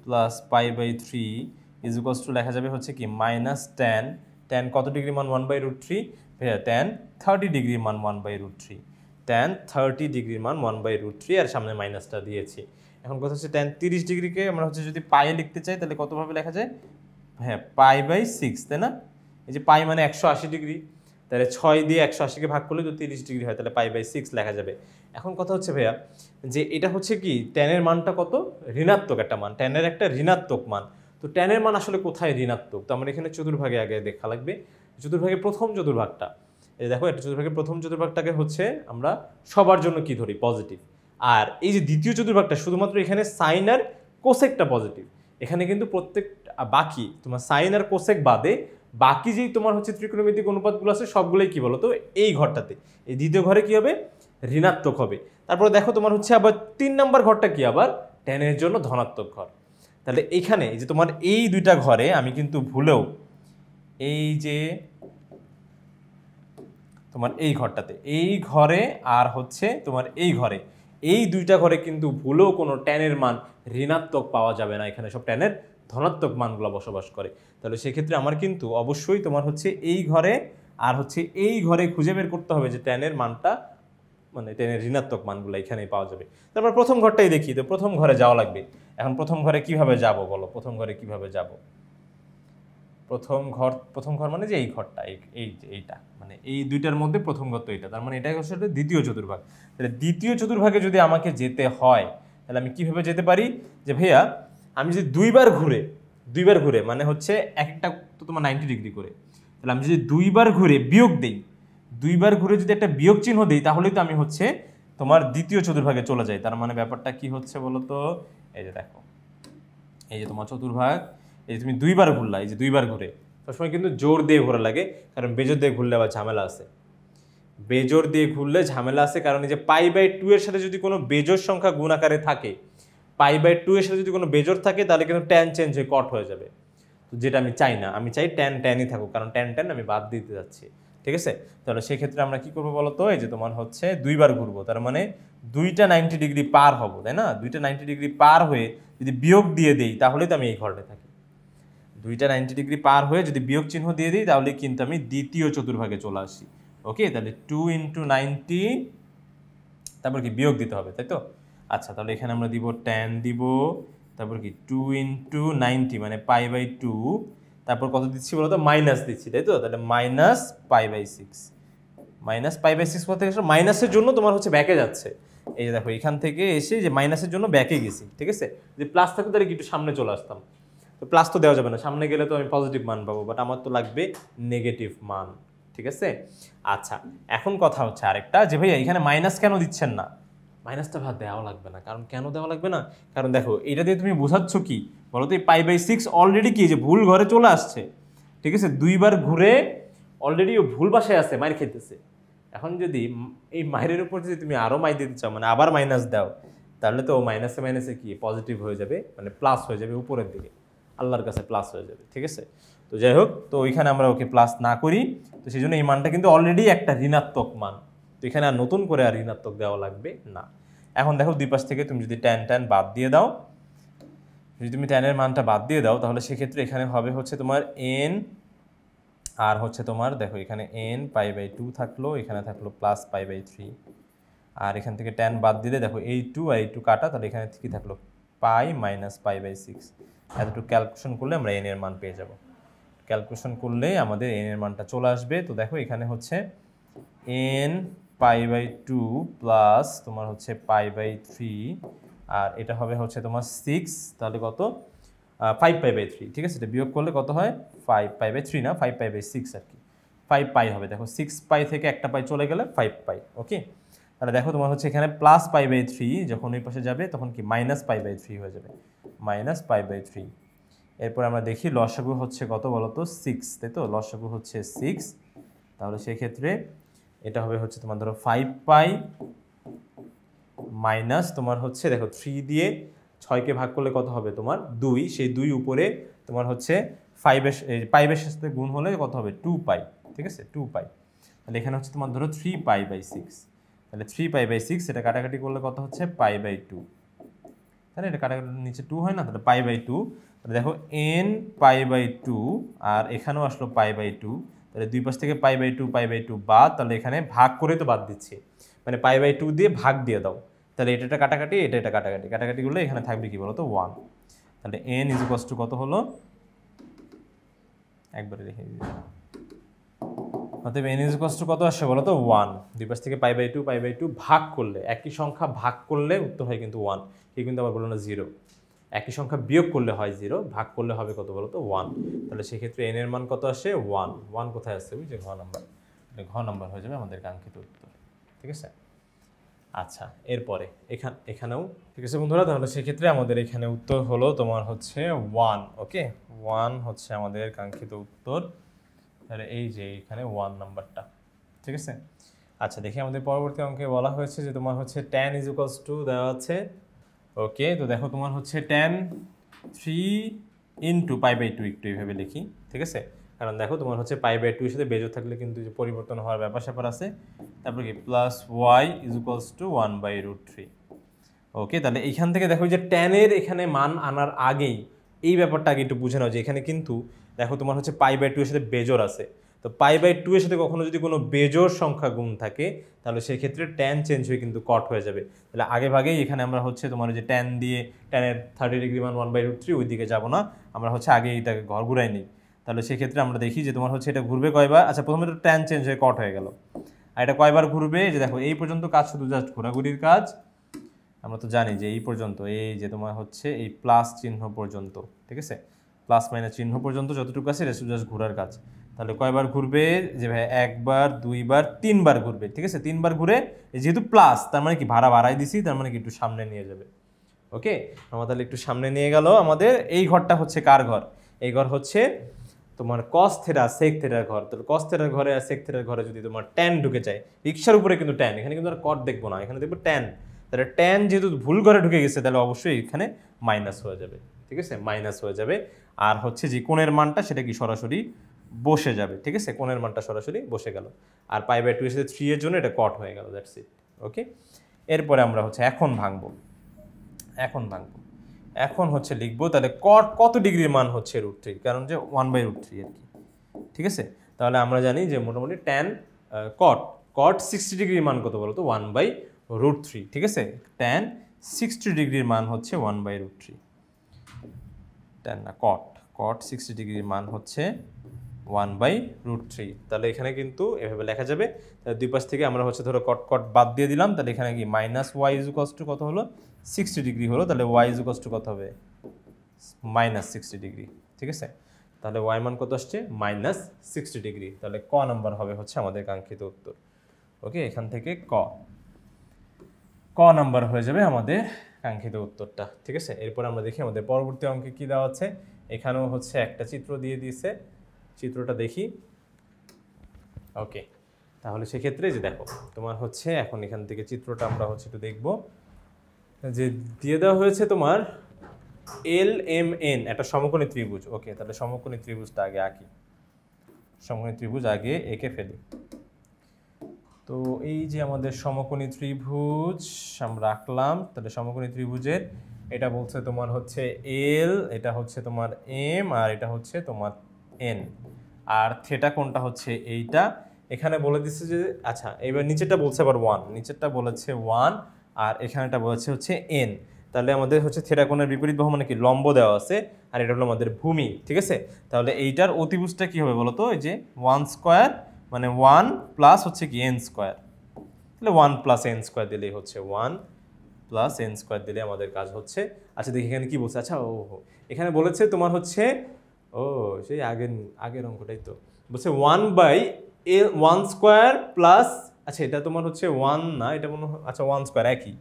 প্লাস π/3 লেখা যাবে হচ্ছে কি tan কত ডিগ্রি মান 1/√3, tan 30 ডিগ্রির মান 1/√3, tan 30 ডিগ্রির মান 1/√3, আর সামনে মাইনাসটা দিয়েছি। এখন কথা হচ্ছে tan 30 ডিগ্রিকে আমরা হচ্ছে যদি পায়ে লিখতে চাই তাহলে কতভাবে লেখা যায়, π/6, তাই না? এই যে পাই মানে 180 ডিগ্রি, তাহলে 6 দিয়ে 180কে ভাগ করলে তো 30 ডিগ্রি হয়, তাহলে π/6 লেখা যাবে। এখন কথা হচ্ছে ভাইয়া যে এটা হচ্ছে কি tan এর মানটা কত, ঋণাত্মক একটা মান, tan এর একটা ঋণাত্মক মান। তো tan এর মান আসলে কোথায় ঋণাত্মক, তো আমরা এখানে চতুর্ভাগে আগে দেখা লাগবে। চতুর্ভাগের প্রথম চতুর্ভাগটা, এই দেখো এটা চতুর্ভাগের প্রথম চতুর্ভাগটাকে হচ্ছে আমরা সবার জন্য কি ধরি, পজিটিভ। আর এই যে দ্বিতীয় চতুর্ভাগটা শুধুমাত্র এখানে সাইন আর কোসেকটা পজিটিভ। এখানে কিন্তু প্রত্যেকটা বাকি তোমার সাইন আর কোসেক বাদে বাকি যেই তোমার হচ্ছে ত্রিকোণমিতিক অনুপাতগুলো আছে সবগুলোই কি বলতো এই ঘরটাতে, এই দ্বিতীয় ঘরে কি হবে, ঋণাত্মক হবে। তারপরে দেখো তোমার হচ্ছে আবার 3 নাম্বার ঘরটা কি, আবার tan এর জন্য ধনাত্মক ঘর। তাহলে এখানে এই যে তোমার এই দুইটা ঘরে আমি কিন্তু ভুলেও এই যে তোমার এই ঘরটাতে, এই ঘরে আর হচ্ছে তোমার এই ঘরে, এই দুইটা ঘরে কিন্তু ভুলেও কোনো tan এর মান ঋণাত্মক পাওয়া যাবে না, এখানে সব tan এর ধনাত্মক মানগুলো বসবাস করে। তাহলে সেক্ষেত্রে আমার কিন্তু অবশ্যই তোমার হচ্ছে এই ঘরে আর হচ্ছে এই ঘরে খুঁজে বের করতে হবে যে tan এর মানটা, মানে tan এর ঋণাত্মক মানগুলো এখানেই পাওয়া যাবে। তারপর প্রথম ঘরটাই দেখি, তো প্রথম ঘরে যাওয়া লাগবে। এখন প্রথম ঘরে কিভাবে যাব বলো, প্রথম ঘরে কিভাবে যাব? প্রথম ঘর মানে যে এই ঘরটা, এইটা মানে এই দুইটার মধ্যে প্রথম ঘর তো এটা, তার মানে এটা হচ্ছে দ্বিতীয় চতুর্ভাগ। তাহলে দ্বিতীয় চতুর্ভাগে যদি আমাকে যেতে হয় তাহলে আমি কিভাবে যেতে পারি, যে ভাইয়া আমি যদি দুইবার ঘুরে মানে হচ্ছে একটা তো তোমার 90 ডিগ্রি করে, তাহলে আমি যদি দুইবার ঘুরে বিয়োগ দেই, দুইবার ঘুরে যদি একটা বিয়োগ চিহ্ন দিই তাহলেই তো আমি হচ্ছে তোমার দ্বিতীয় চতুর্ভাগে চলে যাই। তার মানে ব্যাপারটা কি হচ্ছে বলো তো, এই যে দেখো এই যে তোমার চতুর্ভাগ, এই যে তুমি দুইবার ঘুরলা, এই যে দুইবার ঘুরে সবসময় কিন্তু জোর দিয়ে ঘোরা লাগে, কারণ বেজোর দিয়ে ঘুরলে আবার ঝামেলা আছে, বেজোর দিয়ে ঘুরলে ঝামেলা আছে। কারণ এই যে π/2 এর সাথে যদি কোনো বেজোর সংখ্যা গুণ আকারে থাকে, π/2 এর সাথে যদি কোনো বেজোর থাকে তাহলে কিন্তু tan চেঞ্জ হয়ে কট হয়ে যাবে, তো যেটা আমি চাই না, আমি চাই tan থাকুক, কারণ tan আমি বাদ দিতে যাচ্ছি, ঠিক আছে। তাহলে সেক্ষেত্রে আমরা কি করবো বলো তো, এই যে তোমার হচ্ছে দুইবার ঘুরবো, তার মানে দুইটা 90 ডিগ্রি পার হবো, তাই না, দুইটা 90 ডিগ্রি পার হয়ে যদি বিয়োগ দিয়ে দেই তাহলে তো আমি এই ঘরটা থাকি। দুইটা 90 ডিগ্রি পার হয়ে যদি বিয়োগ চিহ্ন দিয়ে দিই তাহলে কিন্তু আমি দ্বিতীয় চতুর্ভাগে চলে আসি। ওকে, তাহলে 2 × 90, তারপর কি বিয়োগ দিতে হবে, তাই তো। আচ্ছা, তাহলে এখানে আমরা দিব tan দিব, তারপর কি 2 × 90 মানে π/2, তারপর কত দিচ্ছি বলো তো, মাইনাস দিচ্ছি, তাই তো। তাহলে -π/6, -π/6 কোথা থেকে আসলে মাইনাসের জন্য তোমার হচ্ছে ব্যাকে যাচ্ছে, এই যে দেখো এখান থেকে এসে যে মাইনাসের জন্য ব্যাকে গেছি, ঠিক আছে। যদি প্লাস থাকতো তাহলে একটু সামনে চলে আসতাম, তো প্লাস তো দেওয়া যাবে না, সামনে গেলে তো আমি পজিটিভ মান পাবো, বাট আমার তো লাগবে নেগেটিভ মান, ঠিক আছে। আচ্ছা, এখন কথা হচ্ছে আরেকটা, যে ভাইয়া এখানে মাইনাস কেন দিচ্ছেন না, মাইনাসটা ভাত দেওয়া লাগবে না, কারণ কেন দেওয়া লাগবে না, কারণ দেখো এটা দিয়ে তুমি বোঝাচ্ছ কি বলো তো, এই π/6 অলরেডি কি যে ভুল ঘরে চলে আসছে, ঠিক আছে, দুইবার ঘুরে অলরেডি ও ভুল বাসায় আছে, মাইর খেতেছে। এখন যদি এই মাইরের উপর যদি তুমি আরো মাই দিতে চাও, মানে আবার মাইনাস দাও, তাহলে তো মাইনাসে মাইনাসে কি পজিটিভ হয়ে যাবে, মানে প্লাস হয়ে যাবে উপরের দিকে, আল্লাহর কাছে প্লাস হয়ে যাবে, ঠিক আছে। তো যাই হোক, তো ওইখানে আমরা ওকে প্লাস না করি, তো সেই জন্য এই মানটা কিন্তু অলরেডি একটা ঋণাত্মক মান, তো এখানে আর নতুন করে আর ঋণাত্মক দেওয়া লাগবে না। এখন দেখো দুই পাশ থেকে তুমি যদি tan বাদ দিয়ে দাও, যদি তুমি tan এর মানটা বাদ দিয়ে দাও তাহলে সেক্ষেত্রে এখানে হবে হচ্ছে তোমার n, আর হচ্ছে তোমার দেখো এখানে n π/2 থাকলো, এখানে থাকলো প্লাস π/3, আর এখান থেকে tan বাদ দিলে দেখো এই 2 আর এই 2 কাটা, তাহলে এখানে কি থাকলো π - π/6, এতটুকু ক্যালকুলেশন করলে আমরা n এর মান পেয়ে যাব। ক্যালকুলেশন করলে আমাদের n এর মানটা চলে আসবে। তো দেখো এখানে হচ্ছে n π/2 প্লাস তোমার হচ্ছে π/3, আর এটা হবে হচ্ছে তোমার 6, তাহলে কত 5π/3, ঠিক আছে। এটা বিয়োগ করলে কত হয় 5π/3 না 5π/6 আর কি, 5π হবে। দেখো 6π থেকে একটা পাই চলে গেলে 5π, ওকে। তাহলে দেখো তোমার হচ্ছে এখানে প্লাস π/3 যখন ওই পাশে যাবে তখন কি -π/3 হয়ে যাবে, -π/3। এরপর আমরা দেখি লসাগু হচ্ছে কত বলতো 6, তাই তো, লসাগু হচ্ছে 6, তাহলে সেক্ষেত্রে এটা হবে হচ্ছে তোমার ধরো 5π মাইনাস তোমার হচ্ছে দেখো 3 দিয়ে 6কে ভাগ করলে কত হবে তোমার 2, সেই 2 উপরে তোমার হচ্ছে 5 এর সাথে গুণ হলে কত হবে 2π, ঠিক আছে 2π। তাহলে এখানে হচ্ছে তোমার ধরো 3π/6, তাহলে 3π/6 এটা কাটাকাটি করলে কত হচ্ছে π/2, তাহলে এটা কাটাকাটি নিচে 2 হয় না, তাহলে π/2। তাহলে দেখো n π/2 আর এখানেও আসলো π/2, তাহলে দুই পাশ থেকে π/2 বাদ, তাহলে এখানে ভাগ করে তো বাদ দিচ্ছে, মানে π/2 দিয়ে ভাগ দিয়ে দাও, তাহলে এটা কাটাকাটি এটা কাটাকাটি করলে এখানে থাকবে কি বলতো 1। তাহলে n = কত হলো, একবারে লিখে দিই, অতএব n = কত আসে বলো তো 1, দুই পাশ থেকে π/2 ভাগ করলে, একই সংখ্যা ভাগ করলে উত্তর হয় কিন্তু 1, কি কিন্তু আবার বলো না 0, একই সংখ্যা বিয়োগ করলে হয় 0, ভাগ করলে হবে কত বলো তো 1, তাহলে সেক্ষেত্রে n এর মান কত আসে 1, 1 কোথায় আছে ওই যে ঘ নাম্বার, ঘ নাম্বার হয়ে যাবে আমাদের কাঙ্ক্ষিত উত্তর, ঠিক আছে। আচ্ছা এরপরে এখানেও ঠিক আছে বন্ধুরা, তাহলে সেক্ষেত্রে আমাদের এখানে উত্তর হলো তোমার হচ্ছে 1, ওকে 1 হচ্ছে আমাদের কাঙ্ক্ষিত উত্তর, তাহলে এই যে এখানে 1 নাম্বারটা, ঠিক আছে। আচ্ছা দেখি আমাদের পরবর্তী অঙ্কে বলা হয়েছে যে তোমার হচ্ছে tan = দেওয়া আছে, ওকে তো দেখো তোমার হচ্ছে tan 3 × π/2 একটু এইভাবে লিখি, ঠিক আছে, কারণ দেখো তোমার হচ্ছে π/2 এর সাথে বেজোড় থাকলে কিন্তু যে পরিবর্তন হওয়ার ব্যাপার স্যাপার আছে, তারপর কি প্লাস y = 1/√3, ওকে তাহলে এইখান থেকে দেখো যে tan এর এখানে মান আনার আগেই এই ব্যাপারটা আগে একটু বুঝে নাও যে এখানে কিন্তু দেখো তোমার হচ্ছে π/2 এর সাথে বেজোড় আছে, তো π/2 এর সাথে কখনো যদি কোনো বেজোড় সংখ্যা গুণ থাকে তাহলে সেই ক্ষেত্রে tan চেঞ্জ হয়ে কিন্তু কট হয়ে যাবে, তাহলে আগে ভাগেই এখানে আমরা হচ্ছে তোমার যে tan দিয়ে tan এর 30 ডিগ্রি মান 1/√3 ওই দিকে যাব না, আমরা হচ্ছে আগে এটাকে ঘর ঘুরাই নিই, তাহলে সেই ক্ষেত্রে আমরা দেখি যে তোমার হচ্ছে এটা ঘুরবে কয়বার, আচ্ছা প্রথমে তো tan চেঞ্জ হয়ে কট হয়ে গেল, আর এটা কয়বার ঘুরবে, যে দেখো এই পর্যন্ত কাজ শুধু জাস্ট ঘোরাঘুরির কাজ, আমরা তো জানি যে এই পর্যন্ত এই যে তোমার হচ্ছে এই প্লাস চিহ্ন পর্যন্ত, ঠিক আছে, প্লাস মাইনাস চিহ্ন পর্যন্ত যতটুকু আছে এটা শুধু জাস্ট ঘোরার কাজ, তাহলে কয়বার ঘুরবে, যে ভাই একবার দুইবার তিনবার ঘুরবে, ঠিক আছে, তিনবার ঘুরে যেহেতু প্লাস তার মানে কি ভাড়া বাড়াই দিছি, তার মানে কি একটু সামনে নিয়ে যাবে, ওকে আমার তাহলে একটু সামনে নিয়ে গেল, আমাদের এই ঘরটা হচ্ছে কার ঘর, এই ঘর হচ্ছে তোমার cos θ sec θ ঘর, তাহলে cos θ ঘরে আর sec θ ঘরে যদি তোমার tan ঢুকে যায়, রিক্সার উপরে কিন্তু tan, এখানে কিন্তু আর cot দেখবো না, এখানে দেখবো tan, তাহলে tan যেহেতু ভুল ঘরে ঢুকে গেছে তাহলে অবশ্যই এখানে মাইনাস হয়ে যাবে, ঠিক আছে, মাইনাস হয়ে যাবে, আর হচ্ছে যে কোণের মানটা সেটা কি সরাসরি বসে যাবে, ঠিক আছে, কোণের মানটা সরাসরি বসে গেল, আর π/2 এর সাথে 3 এর জন্য এটা কট হয়ে গেল, দ্যাটস ইট, ওকে। এরপরে আমরা হচ্ছে এখন ভাঙবো, এখন হচ্ছে লিখবো তাহলে কট কত ডিগ্রির মান হচ্ছে √3, কারণ যে 1/√3 আর কি, ঠিক আছে, তাহলে আমরা জানি যে মোটামুটি tan cot 60 ডিগ্রির মান কত বলো তো 1/√3, ঠিক আছে, tan 60 ডিগ্রির মান হচ্ছে 1/√3, tan না cot 60 ডিগ্রির মান হচ্ছে 1/√3, তাহলে এখানে কিন্তু এভাবে লেখা যাবে, তাহলে দুই পাশ থেকে আমরা হচ্ছে ধরো কট বাদ দিয়ে দিলাম, তাহলে এখানে কি -y = কত হলো 60 ডিগ্রি হলো, তাহলে y = কত হবে -60 ডিগ্রি, ঠিক আছে, তাহলে y মান কত আসছে -60 ডিগ্রি, তাহলে ক নাম্বার হবে হচ্ছে আমাদের কাঙ্ক্ষিত উত্তর, ওকে এখান থেকে ক নাম্বার হয়ে যাবে আমাদের কাঙ্ক্ষিত উত্তরটা, ঠিক আছে। এরপর আমরা দেখি আমাদের পরবর্তী অঙ্কে কি দেওয়া আছে, এখানেও হচ্ছে একটা চিত্র দিয়ে দিয়েছে, চিত্রটা দেখি, ওকে তাহলে সেক্ষেত্রে যে দেখো তোমার হচ্ছে এখন এখান থেকে চিত্রটা আমরা হচ্ছে একটু দেখবো, যে দিয়ে দেওয়া হয়েছে তোমার LMN একটা সমকোণী ত্রিভুজ, ওকে তাহলে সমকোণী ত্রিভুজটা আগে আঁকি, সমকোণী ত্রিভুজ আগে এঁকে ফেলি, তো এই যে আমাদের সমকোণী ত্রিভুজ আমরা আঁকলাম, তাহলে সমকোণী ত্রিভুজের এটা বলছে তোমার হচ্ছে L, এটা হচ্ছে তোমার M, আর এটা হচ্ছে তোমার N, আর থিটা কোণটা হচ্ছে এইটা, এখানে বলে দিচ্ছে যে আচ্ছা এবার নিচেরটা বলছে আবার 1, নিচেরটা বলেছে 1 আর এখানেটা বলেছে হচ্ছে n, তাহলে আমাদের হচ্ছে থিটা কোণের বিপরীত বাহু মানে কি লম্ব দেওয়া আছে, আর এটা হলো আমাদের ভূমি, ঠিক আছে, তাহলে এইটার অতিভুজটা কি হবে বলো তো, এই যে 1² মানে 1 প্লাস হচ্ছে কি n², তাহলে 1 + n² দিলেই হচ্ছে 1 + n² দিলে আমাদের কাজ হচ্ছে, আচ্ছা দেখি এখানে কি বলছে, আচ্ছা ও এখানে বলেছে তোমার হচ্ছে সেই আগের অঙ্কটাই তো বলছে 1/1² প্লাস, আচ্ছা এটা তোমার হচ্ছে 1 না, এটা মনে হয় আচ্ছা 1² একই,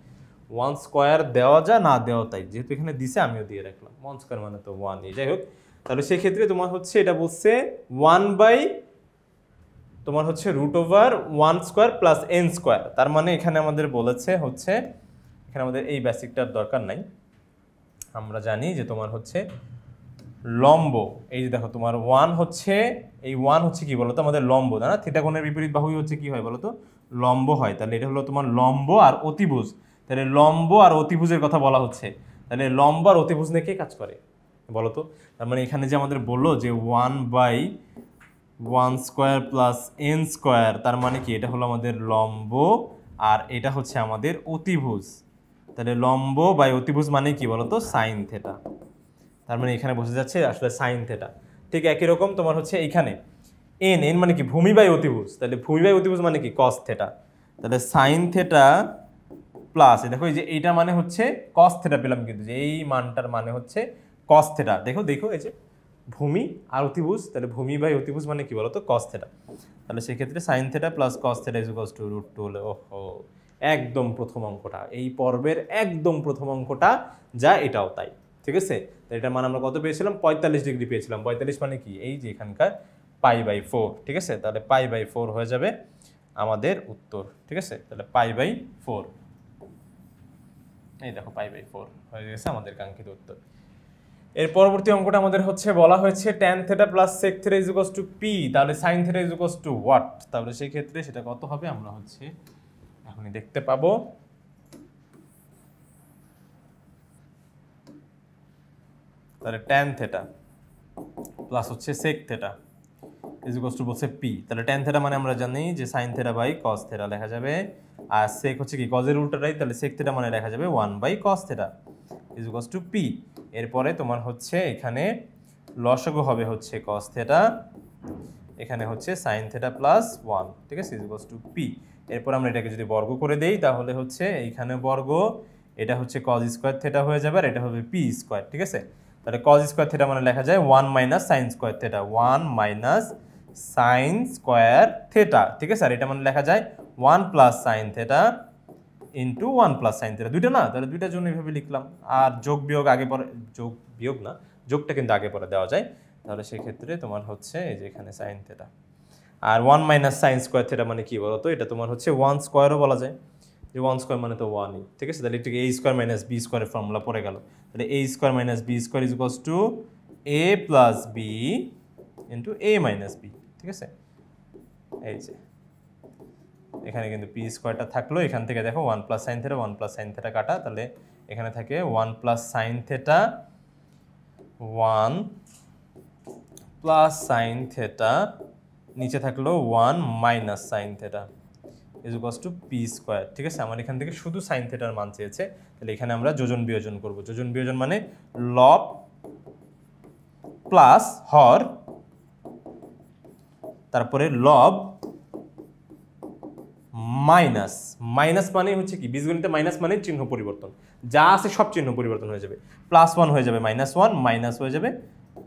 1² দেওয়া যা না দেওয়া তাই, যেহেতু এখানে দিছে আমিও দিয়ে রাখলাম, 1² মানে তো 1, যাই হোক, তাহলে সেক্ষেত্রে তোমার হচ্ছে এটা বলছে 1/ তোমার হচ্ছে √1² প্লাস n², তার মানে এখানে আমাদের বলেছে হচ্ছে, এখানে আমাদের এই বেসিকটার দরকার নাই, আমরা জানি যে তোমার হচ্ছে লম্ব, এই যে দেখো তোমার 1 হচ্ছে, এই 1 হচ্ছে কি বলতো আমাদের লম্ব, তাই না, থিটা কোণের বিপরীত বাহুই হচ্ছে কি হয় বলতো লম্ব হয়, তাহলে এটা হলো তোমার লম্ব আর অতিভুজ, তাহলে লম্ব আর অতিভুজের কথা বলা হচ্ছে, তাহলে লম্ব আর অতিভুজ নিয়ে কে কাজ করে বলতো, তার মানে এখানে যে আমাদের বললো যে 1/1² প্লাস n², তার মানে কি এটা হলো আমাদের লম্ব আর এটা হচ্ছে আমাদের অতিভুজ, তাহলে লম্ব বাই অতিভুজ মানে কি বলতো সাইন থিটা, তার মানে এখানে বসে যাচ্ছে আসলে সাইন থিটা, ঠিক একই রকম তোমার হচ্ছে এইখানে এন এন মানে কি ভূমি বাই অতিভুজ, তাহলে ভূমি বাই অতিভুজ মানে কি কস থেটা, তাহলে সাইন থেটা প্লাস দেখো এই যে এইটা মানে হচ্ছে কস থেটা পেলাম, কিন্তু যে এই মানটার মানে হচ্ছে কস থেটা। দেখো দেখো এই যে ভূমি আর অতিভুজ, তাহলে ভূমি বাই অতিভুজ মানে কি বলতো কস থেটা। তাহলে সেক্ষেত্রে sine theta plus cos theta is equals to √2 হলে ওহো একদম প্রথম অঙ্কটা, এই পর্বের একদম প্রথম অঙ্কটা যা এটাও তাই, ঠিক আছে। এটার মান আমরা কত পেয়েছিলাম 45 ডিগ্রি পেয়েছিলাম। 45 মানে কি এই যে এখানকার π/4, ঠিক আছে। তাহলে π/4 হয়ে যাবে আমাদের উত্তর, ঠিক আছে। তাহলে π/4, এই দেখো π/4 হয়ে গেছে আমাদের কাঙ্ক্ষিত উত্তর। এর পরবর্তী অঙ্কটা আমাদের হচ্ছে বলা হয়েছে tan θ plus sec θ is equals to p, তাহলে sin θ is equals to what, তাহলে সেই ক্ষেত্রে সেটা কত হবে আমরা হচ্ছে এখনই দেখতে পাবো। তাহলে tan θ প্লাস হচ্ছে sec θ ইজ ইকুয়ালস টু বলছে p, তাহলে tan θ মানে আমরা জানি যে sin θ বাই cos θ লেখা যাবে, আর sec হচ্ছে কি cos এর উল্টাটাই, তাহলে sec θ মানে লেখা যাবে 1/cos θ is equals to p। এরপরে তোমার হচ্ছে এখানে লসাগু হবে হচ্ছে cos θ, এখানে হচ্ছে sin θ প্লাস 1, ঠিক আছে, ইজ ইকুয়ালস টু p। এরপর আমরা এটাকে যদি বর্গ করে দেই তাহলে হচ্ছে এইখানে বর্গ, এটা হচ্ছে cos স্কয়ার θ হয়ে যাবে, আর এটা হবে p স্কয়ার, ঠিক আছে। তাহলে cos স্কয়ার θ মানে লেখা যায় 1 minus sin square θ, 1 minus sin square θ, ঠিক আছে। আর এটা মানে লেখা যায় 1 plus sin θ into 1 plus sin θ, দুইটা না, তাহলে দুইটার জন্য এইভাবে লিখলাম। আর যোগ বিয়োগ আগে পরে, যোগ বিয়োগ না, যোগটা কিন্তু আগে পরে দেওয়া যায়। তাহলে সেই ক্ষেত্রে তোমার হচ্ছে এই যে এখানে sin θ, আর 1 মাইনাস sin স্কয়ার θ মানে কি বলতো, এটা তোমার হচ্ছে 1 স্কয়ারও বলা যায়, যে 1 স্কয়ার মানে তো 1ই, ঠিক আছে। তাহলে এটাকে a স্কয়ার মাইনাস b স্কয়ারের ফর্মুলা পড়ে গেল, তাহলে a square minus b square is equals to a plus b into a minus b, ঠিক আছে। এই যে এখানে কিন্তু p স্কয়ারটা থাকলো, এখান থেকে দেখো 1 প্লাস sin θ 1 প্লাস sin θ কাটা, তাহলে এখানে থাকে 1 প্লাস sin θ 1 প্লাস sin θ, নিচে থাকলো 1 minus sin θ is equals to p square, ঠিক আছে। আমার এখান থেকে শুধু sin θ এর মান চেয়েছে, তাহলে এখানে আমরা যোজন বিয়োজন করব। যোজন বিয়োজন মানে লব প্লাস হর, তারপরে লব মাইনাস, মাইনাস মানে হচ্ছে কি বীজগণিতে মাইনাস মানে চিহ্ন পরিবর্তন, যা আছে সব চিহ্ন পরিবর্তন হয়ে যাবে। প্লাস 1 হয়ে যাবে মাইনাস 1, মাইনাস হয়ে যাবে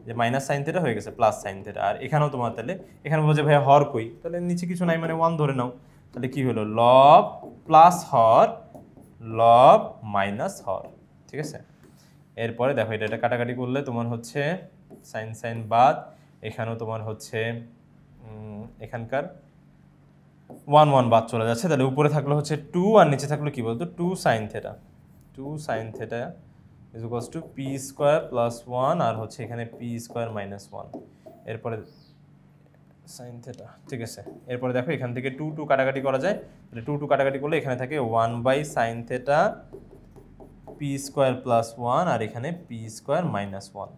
যে মাইনাস sin θ হয়ে গেছে প্লাস sin θ। আর এখানেও তোমার তাহলে এখানে বলছে ভাই হর কই, তাহলে নিচে কিছু নাই মানে 1 ধরে নাও, তাহলে কি হলো লব প্লাস হর, লব মাইনাস হর, ঠিক আছে। এরপরে দেখো এটা কাটাকাটি করলে তোমার হচ্ছে সাইন সাইন বাদ, এখানেও তোমার হচ্ছে এখানকার 1 1 বাদ চলে যাচ্ছে, তাহলে উপরে থাকলো হচ্ছে 2 আর নিচে থাকলো কি বলতো 2 sin θ, 2 sin θ is equals to p square plus 1 আর হচ্ছে এখানে p স্কয়ার মাইনাস 1, এরপরে sin θ, ঠিক আছে। এরপরে দেখো এখান থেকে 2 2 কাটাকাটি করা যায়, তাহলে 2 2 কাটাকাটি করলে এখানে থাকে 1/sin θ p স্কয়ার প্লাস 1 আর এখানে p স্কয়ার মাইনাস 1।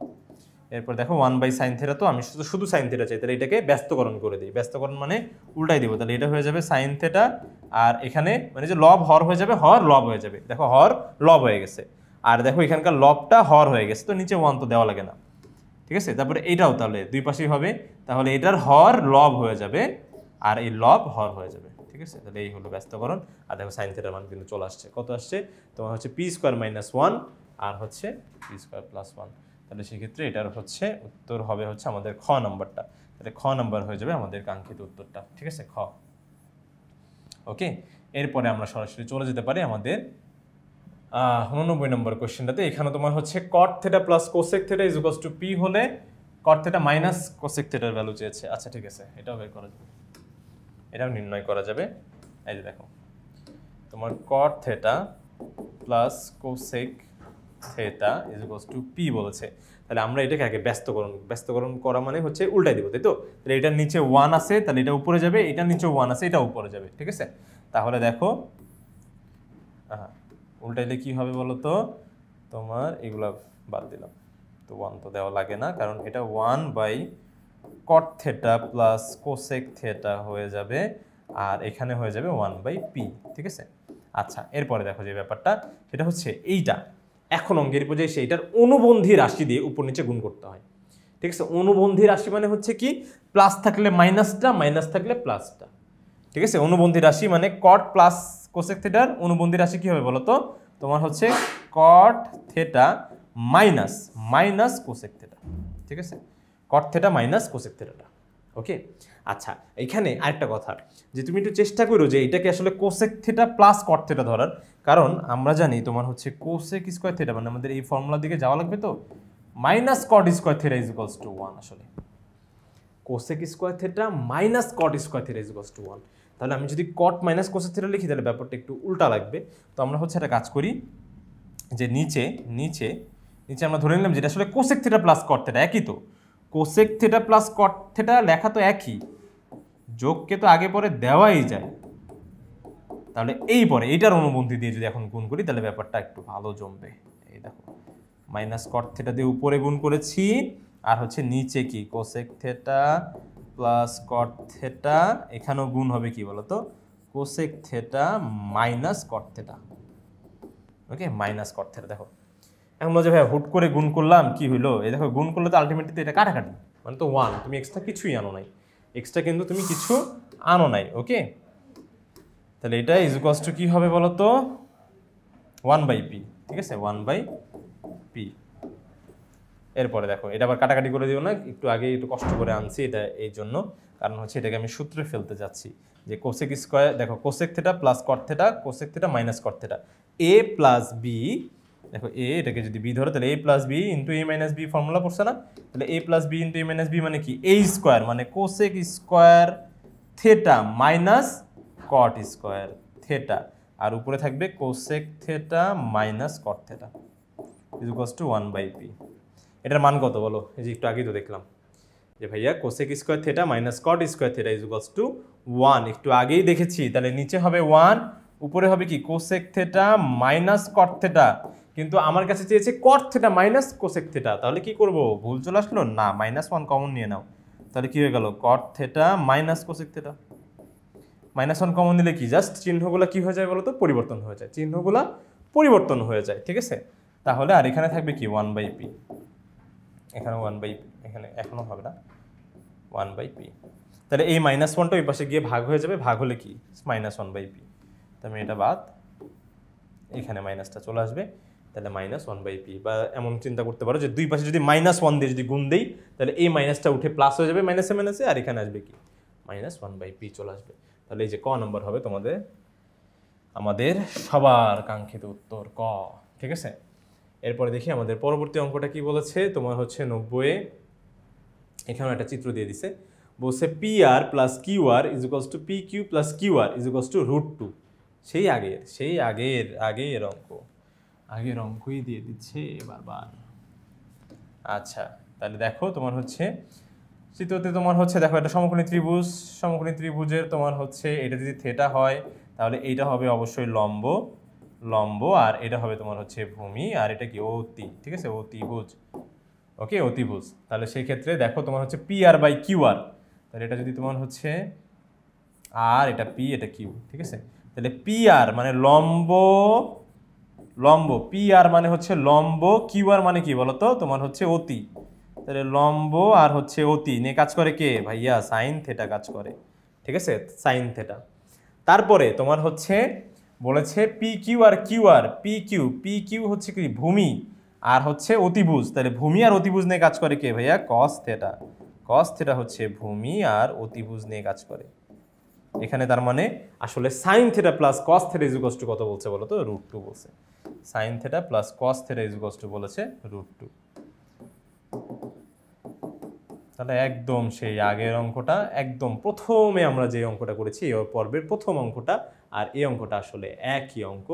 এরপর দেখো 1/sin θ, তো আমি শুধু sin θ চাই, তাহলে এটাকে ব্যস্তকরণ করে দিই, ব্যস্তকরণ মানে উল্টাই দিব, তাহলে এটা হয়ে যাবে sin θ, আর এখানে মানে যে লব হর হয়ে যাবে, হর লব হয়ে যাবে, দেখো হর লব হয়ে গেছে, আর দেখো এখানকার লবটা হর হয়ে গেছে, তো নিচে 1 তো দেওয়া লাগে না, ঠিক আছে। তারপরে এইটাও তাহলে দুই পাশেই হবে, তাহলে এটার হর লব হয়ে যাবে আর এই লব হর হয়ে যাবে, ঠিক আছে। তাহলে এই হলো ব্যস্তকরণ, আর দেখো sin θ এর মান কিন্তু চলে আসছে, কত আসছে তোমার হচ্ছে p স্কয়ার মাইনাস 1 আর হচ্ছে p স্কয়ার প্লাস 1, তাহলে সেক্ষেত্রে এটার হচ্ছে উত্তর হবে হচ্ছে আমাদের খ নাম্বারটা, তাহলে খ নাম্বার হয়ে যাবে আমাদের কাঙ্ক্ষিত উত্তরটা, ঠিক আছে, খ। ওকে, এরপরে আমরা সরাসরি চলে যেতে পারি আমাদের 89 নম্বর কোশ্চেনটাতে। এখানে তোমার হচ্ছে cot θ plus cosec θ is equals to p হলে cot θ মাইনাস cosec θ এর ভ্যালু চেয়েছে। আচ্ছা ঠিক আছে, এটাও বের করা যাবে, এটাও নির্ণয় করা যাবে। এই যে দেখো তোমার cot θ plus cosec θ is equals to p বলেছে, তাহলে আমরা এটাকে আগে ব্যস্তকরণ করা মানে হচ্ছে উল্টাই দিব, তাই তো। তাহলে এটার নিচে 1 আছে, তাহলে এটা উপরে যাবে, এটার নিচে 1 আছে, এটা উপরে যাবে, ঠিক আছে। তাহলে দেখো উল্টাইলে কি হবে বলো তো, তোমার এগুলা বাদ দিলাম, তো 1 তো দেওয়া লাগে না, কারণ এটা 1/cot θ প্লাস cosec θ হয়ে যাবে, আর এখানে হয়ে যাবে 1/p, ঠিক আছে। আচ্ছা এরপরে দেখো যে ব্যাপারটা সেটা হচ্ছে এইটা, এখন অঙ্কের পর্যায়ে সেইটার অনুবন্ধী রাশি দিয়ে উপর নিচে গুণ করতে হয়, ঠিক আছে, অনুবন্ধী রাশি মানে হচ্ছে কি প্লাস থাকলে মাইনাসটা, মাইনাস থাকলে প্লাসটা। ঠিক আছে, অনুবন্ধী রাশি মানে কট প্লাস কোসেক থিটার অনুবন্ধী রাশি কি হবে বলো তো, তোমার হচ্ছে কট theta minus minus cosec theta. ঠিক আছে, কট থিটা মাইনাস কোসেক থিটাটা। ওকে, আচ্ছা এখানে আরেকটা কথা, যে তুমি একটু চেষ্টা করো যে এটাকে আসলে cosec theta plus cot theta ধরার, কারণ আমরা জানি তোমার হচ্ছে কোসেক স্কয়ার থিটা মানে আমাদের এই ফর্মুলার দিকে যাওয়া লাগবে, তো minus cot square theta is equals to 1। আসলে cosec square theta minus cot square theta is equals to 1। তাহলে আমি যদি কট মাইনাস কোসেক থিটা লিখি তাহলে ব্যাপারটা একটু উল্টা লাগবে। তো আমরা হচ্ছে একটা কাজ করি, যে নিচে নিচে নিচে আমরা ধরে নিলাম যেটা আসলে cosec theta plus cot theta একই, তো cosec theta plus cot theta লেখা তো একই, যোগকে তো আগে পরে দেওয়াই যায়। তাহলে এই পরে এইটার অনুবন্ধী দিয়ে যদি এখন গুণ করি তাহলে ব্যাপারটা একটু ভালো জমবে। এই দেখো মাইনাস কট থিটা দিয়ে উপরে গুণ করেছি, আর হচ্ছে নিচে কি cosec theta plus cot theta, এখানেও গুণ হবে কি বলতো cosec theta minus cot theta. Okay, minus cot theta. দেখো এখন বলছে ভাই হুট করে গুণ করলাম কি হইলো, এই দেখো গুণ করলে তো আলটিমেটলি এটা কাটাকাটি মানে তো 1, তুমি এক্সট্রা কিছুই আনো নাই, এক্সট্রা কিন্তু তুমি কিছু আনো নাই। ওকে, তাহলে এটা ইজ ইকুয়ালস টু কি হবে বলো তো 1/p। ঠিক আছে, 1/p। এরপরে দেখো এটা আবার কাটাকাটি করে দিও না, একটু আগে একটু কষ্ট করে আনছি এটা এই জন্য, কারণ হচ্ছে এটাকে আমি সূত্রে ফেলতে যাচ্ছি, যে কোসেক স্কয়ার দেখো cosec theta plus cot theta, cosec theta minus cot theta, a plus b. দেখো a এটাকে যদি b ধরো তাহলে a plus b into a minus b formula পড়ছে না, তাহলে a plus b into a minus b মানে কি a স্কয়ার, মানে cosec square theta minus cot square theta, আর উপরে থাকবে cosec theta minus cot theta is equals to 1/p। এটার মান কত বলো, এই যে একটু আগেই তো দেখলাম যে ভাইয়া cosec square theta minus cot square theta is equals to 1, একটু আগেই দেখেছি। তাহলে নিচে হবে 1, উপরে হবে কি cosec theta minus cot theta, কিন্তু আমার কাছে চেয়েছে কট থিটা মাইনাস কোসেক থিটা, তাহলে কি করব, ভুল চলে আসলো না, -1 কমন নিয়ে নাও, তাহলে কি হয়ে গেল কট theta minus cosec theta. -1 common দিলে কি জাস্ট চিহ্নগুলো কি হয়ে যায় বলো তো, পরিবর্তন হয়ে যায়, চিহ্নগুলো পরিবর্তন হয়ে যায়। ঠিক আছে, তাহলে আর এখানে থাকবে কি 1/p, এখানে 1/p, এখানে এখনো হবে না 1/p। তাহলে এই -1টা ওই পাশে গিয়ে ভাগ হয়ে যাবে, ভাগ হলে কি -1/p, তাহলে এটা বাদ, এখানে মাইনাসটা চলে আসবে, তাহলে -1/p। বা এমন চিন্তা করতে পারো যে দুই পাশে যদি -1 দিয়ে যদি গুণ দেই তাহলে এই মাইনাসটা উঠে প্লাস হয়ে যাবে মাইনাসে মাইনাসে, আর এখানে আসবে কি -1/p চলে আসবে। তাহলে এই যে ক নম্বর হবে তোমাদের আমাদের সবার কাঙ্ক্ষিত উত্তর ক। ঠিক আছে, এরপরে দেখি আমাদের পরবর্তী অঙ্কটা কি বলেছে, তোমার হচ্ছে 90 এখানে একটা চিত্র দিয়ে দিছে, বলছে PR plus QR is equals two PQ plus QR is equals to √2। সেই আগের অঙ্কই দিয়ে দিচ্ছে বারবার। আচ্ছা তাহলে দেখো তোমার হচ্ছে চিত্রতে তোমার হচ্ছে দেখো এটা সমকোণী ত্রিভুজ, সমকোণী ত্রিভুজের তোমার হচ্ছে এটা যদি থিটা হয় তাহলে এইটা হবে অবশ্যই লম্ব, আর এটা হবে তোমার হচ্ছে ভূমি, আর এটা কি অতি। ঠিক আছে, অতিভুজ। ওকে, অতিভুজ। তাহলে সেই ক্ষেত্রে দেখো তোমার হচ্ছে PR/QR, তাহলে এটা যদি তোমার হচ্ছে আর এটা P এটা Q। ঠিক আছে, তাহলে PR মানে লম্ব, PR মানে হচ্ছে লম্ব, QR মানে কি বলতো তোমার হচ্ছে অতি। তাহলে লম্ব আর হচ্ছে অতি নিয়ে কাজ করে কে ভাইয়া, সাইন থিটা কাজ করে। ঠিক আছে, সাইন থিটা। তারপরে তোমার হচ্ছে বলেছে PQ আর QR, PQ হচ্ছে কি ভূমি আর হচ্ছে অতিভুজ, তাহলে ভূমি আর অতিভুজ নিয়ে কাজ করে কে ভাইয়া, cos থিটা হচ্ছে ভূমি আর অতিভুজ নিয়ে কাজ করে এখানে। তার মানে আসলে sine theta plus cos theta is equals to কত বলছে বলো তো, √2 বলছে। Sine theta plus cos theta is equals two বলেছে √2। তাহলে একদম সেই আগের অঙ্কটা, একদম প্রথমে আমরা যে অঙ্কটা করেছি এই পর্বের প্রথম অঙ্কটা আর এই অঙ্কটা আসলে একই অঙ্ক।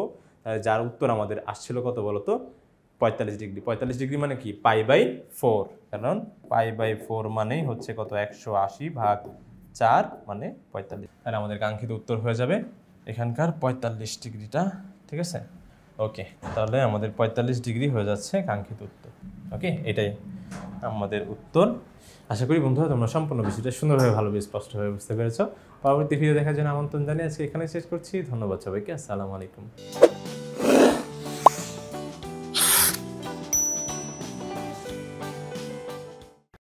যার উত্তর আমাদের আসছিল কত বলতো, 45 ডিগ্রি। 45 ডিগ্রি মানে কি π/4, কারণ π/4 মানেই হচ্ছে কত 180/4 মানে 45। তাহলে আমাদের কাঙ্ক্ষিত উত্তর হয়ে যাবে এখানকার 45 ডিগ্রিটা। ঠিক আছে, ওকে, তাহলে আমাদের 45 ডিগ্রি হয়ে যাচ্ছে কাঙ্ক্ষিত উত্তর। ওকে, এটাই আমাদের উত্তর। আশা করি বন্ধুরা তোমরা সম্পূর্ণ বিষয়টা সুন্দরভাবে ভালোভাবে স্পষ্টভাবে বুঝতে পেরেছো। পরবর্তী ভিডিও দেখার জন্য আমন্ত্রণ জানিয়ে আজকে এখানে শেষ করছি। ধন্যবাদ সবাইকে, আসসালামু আলাইকুম।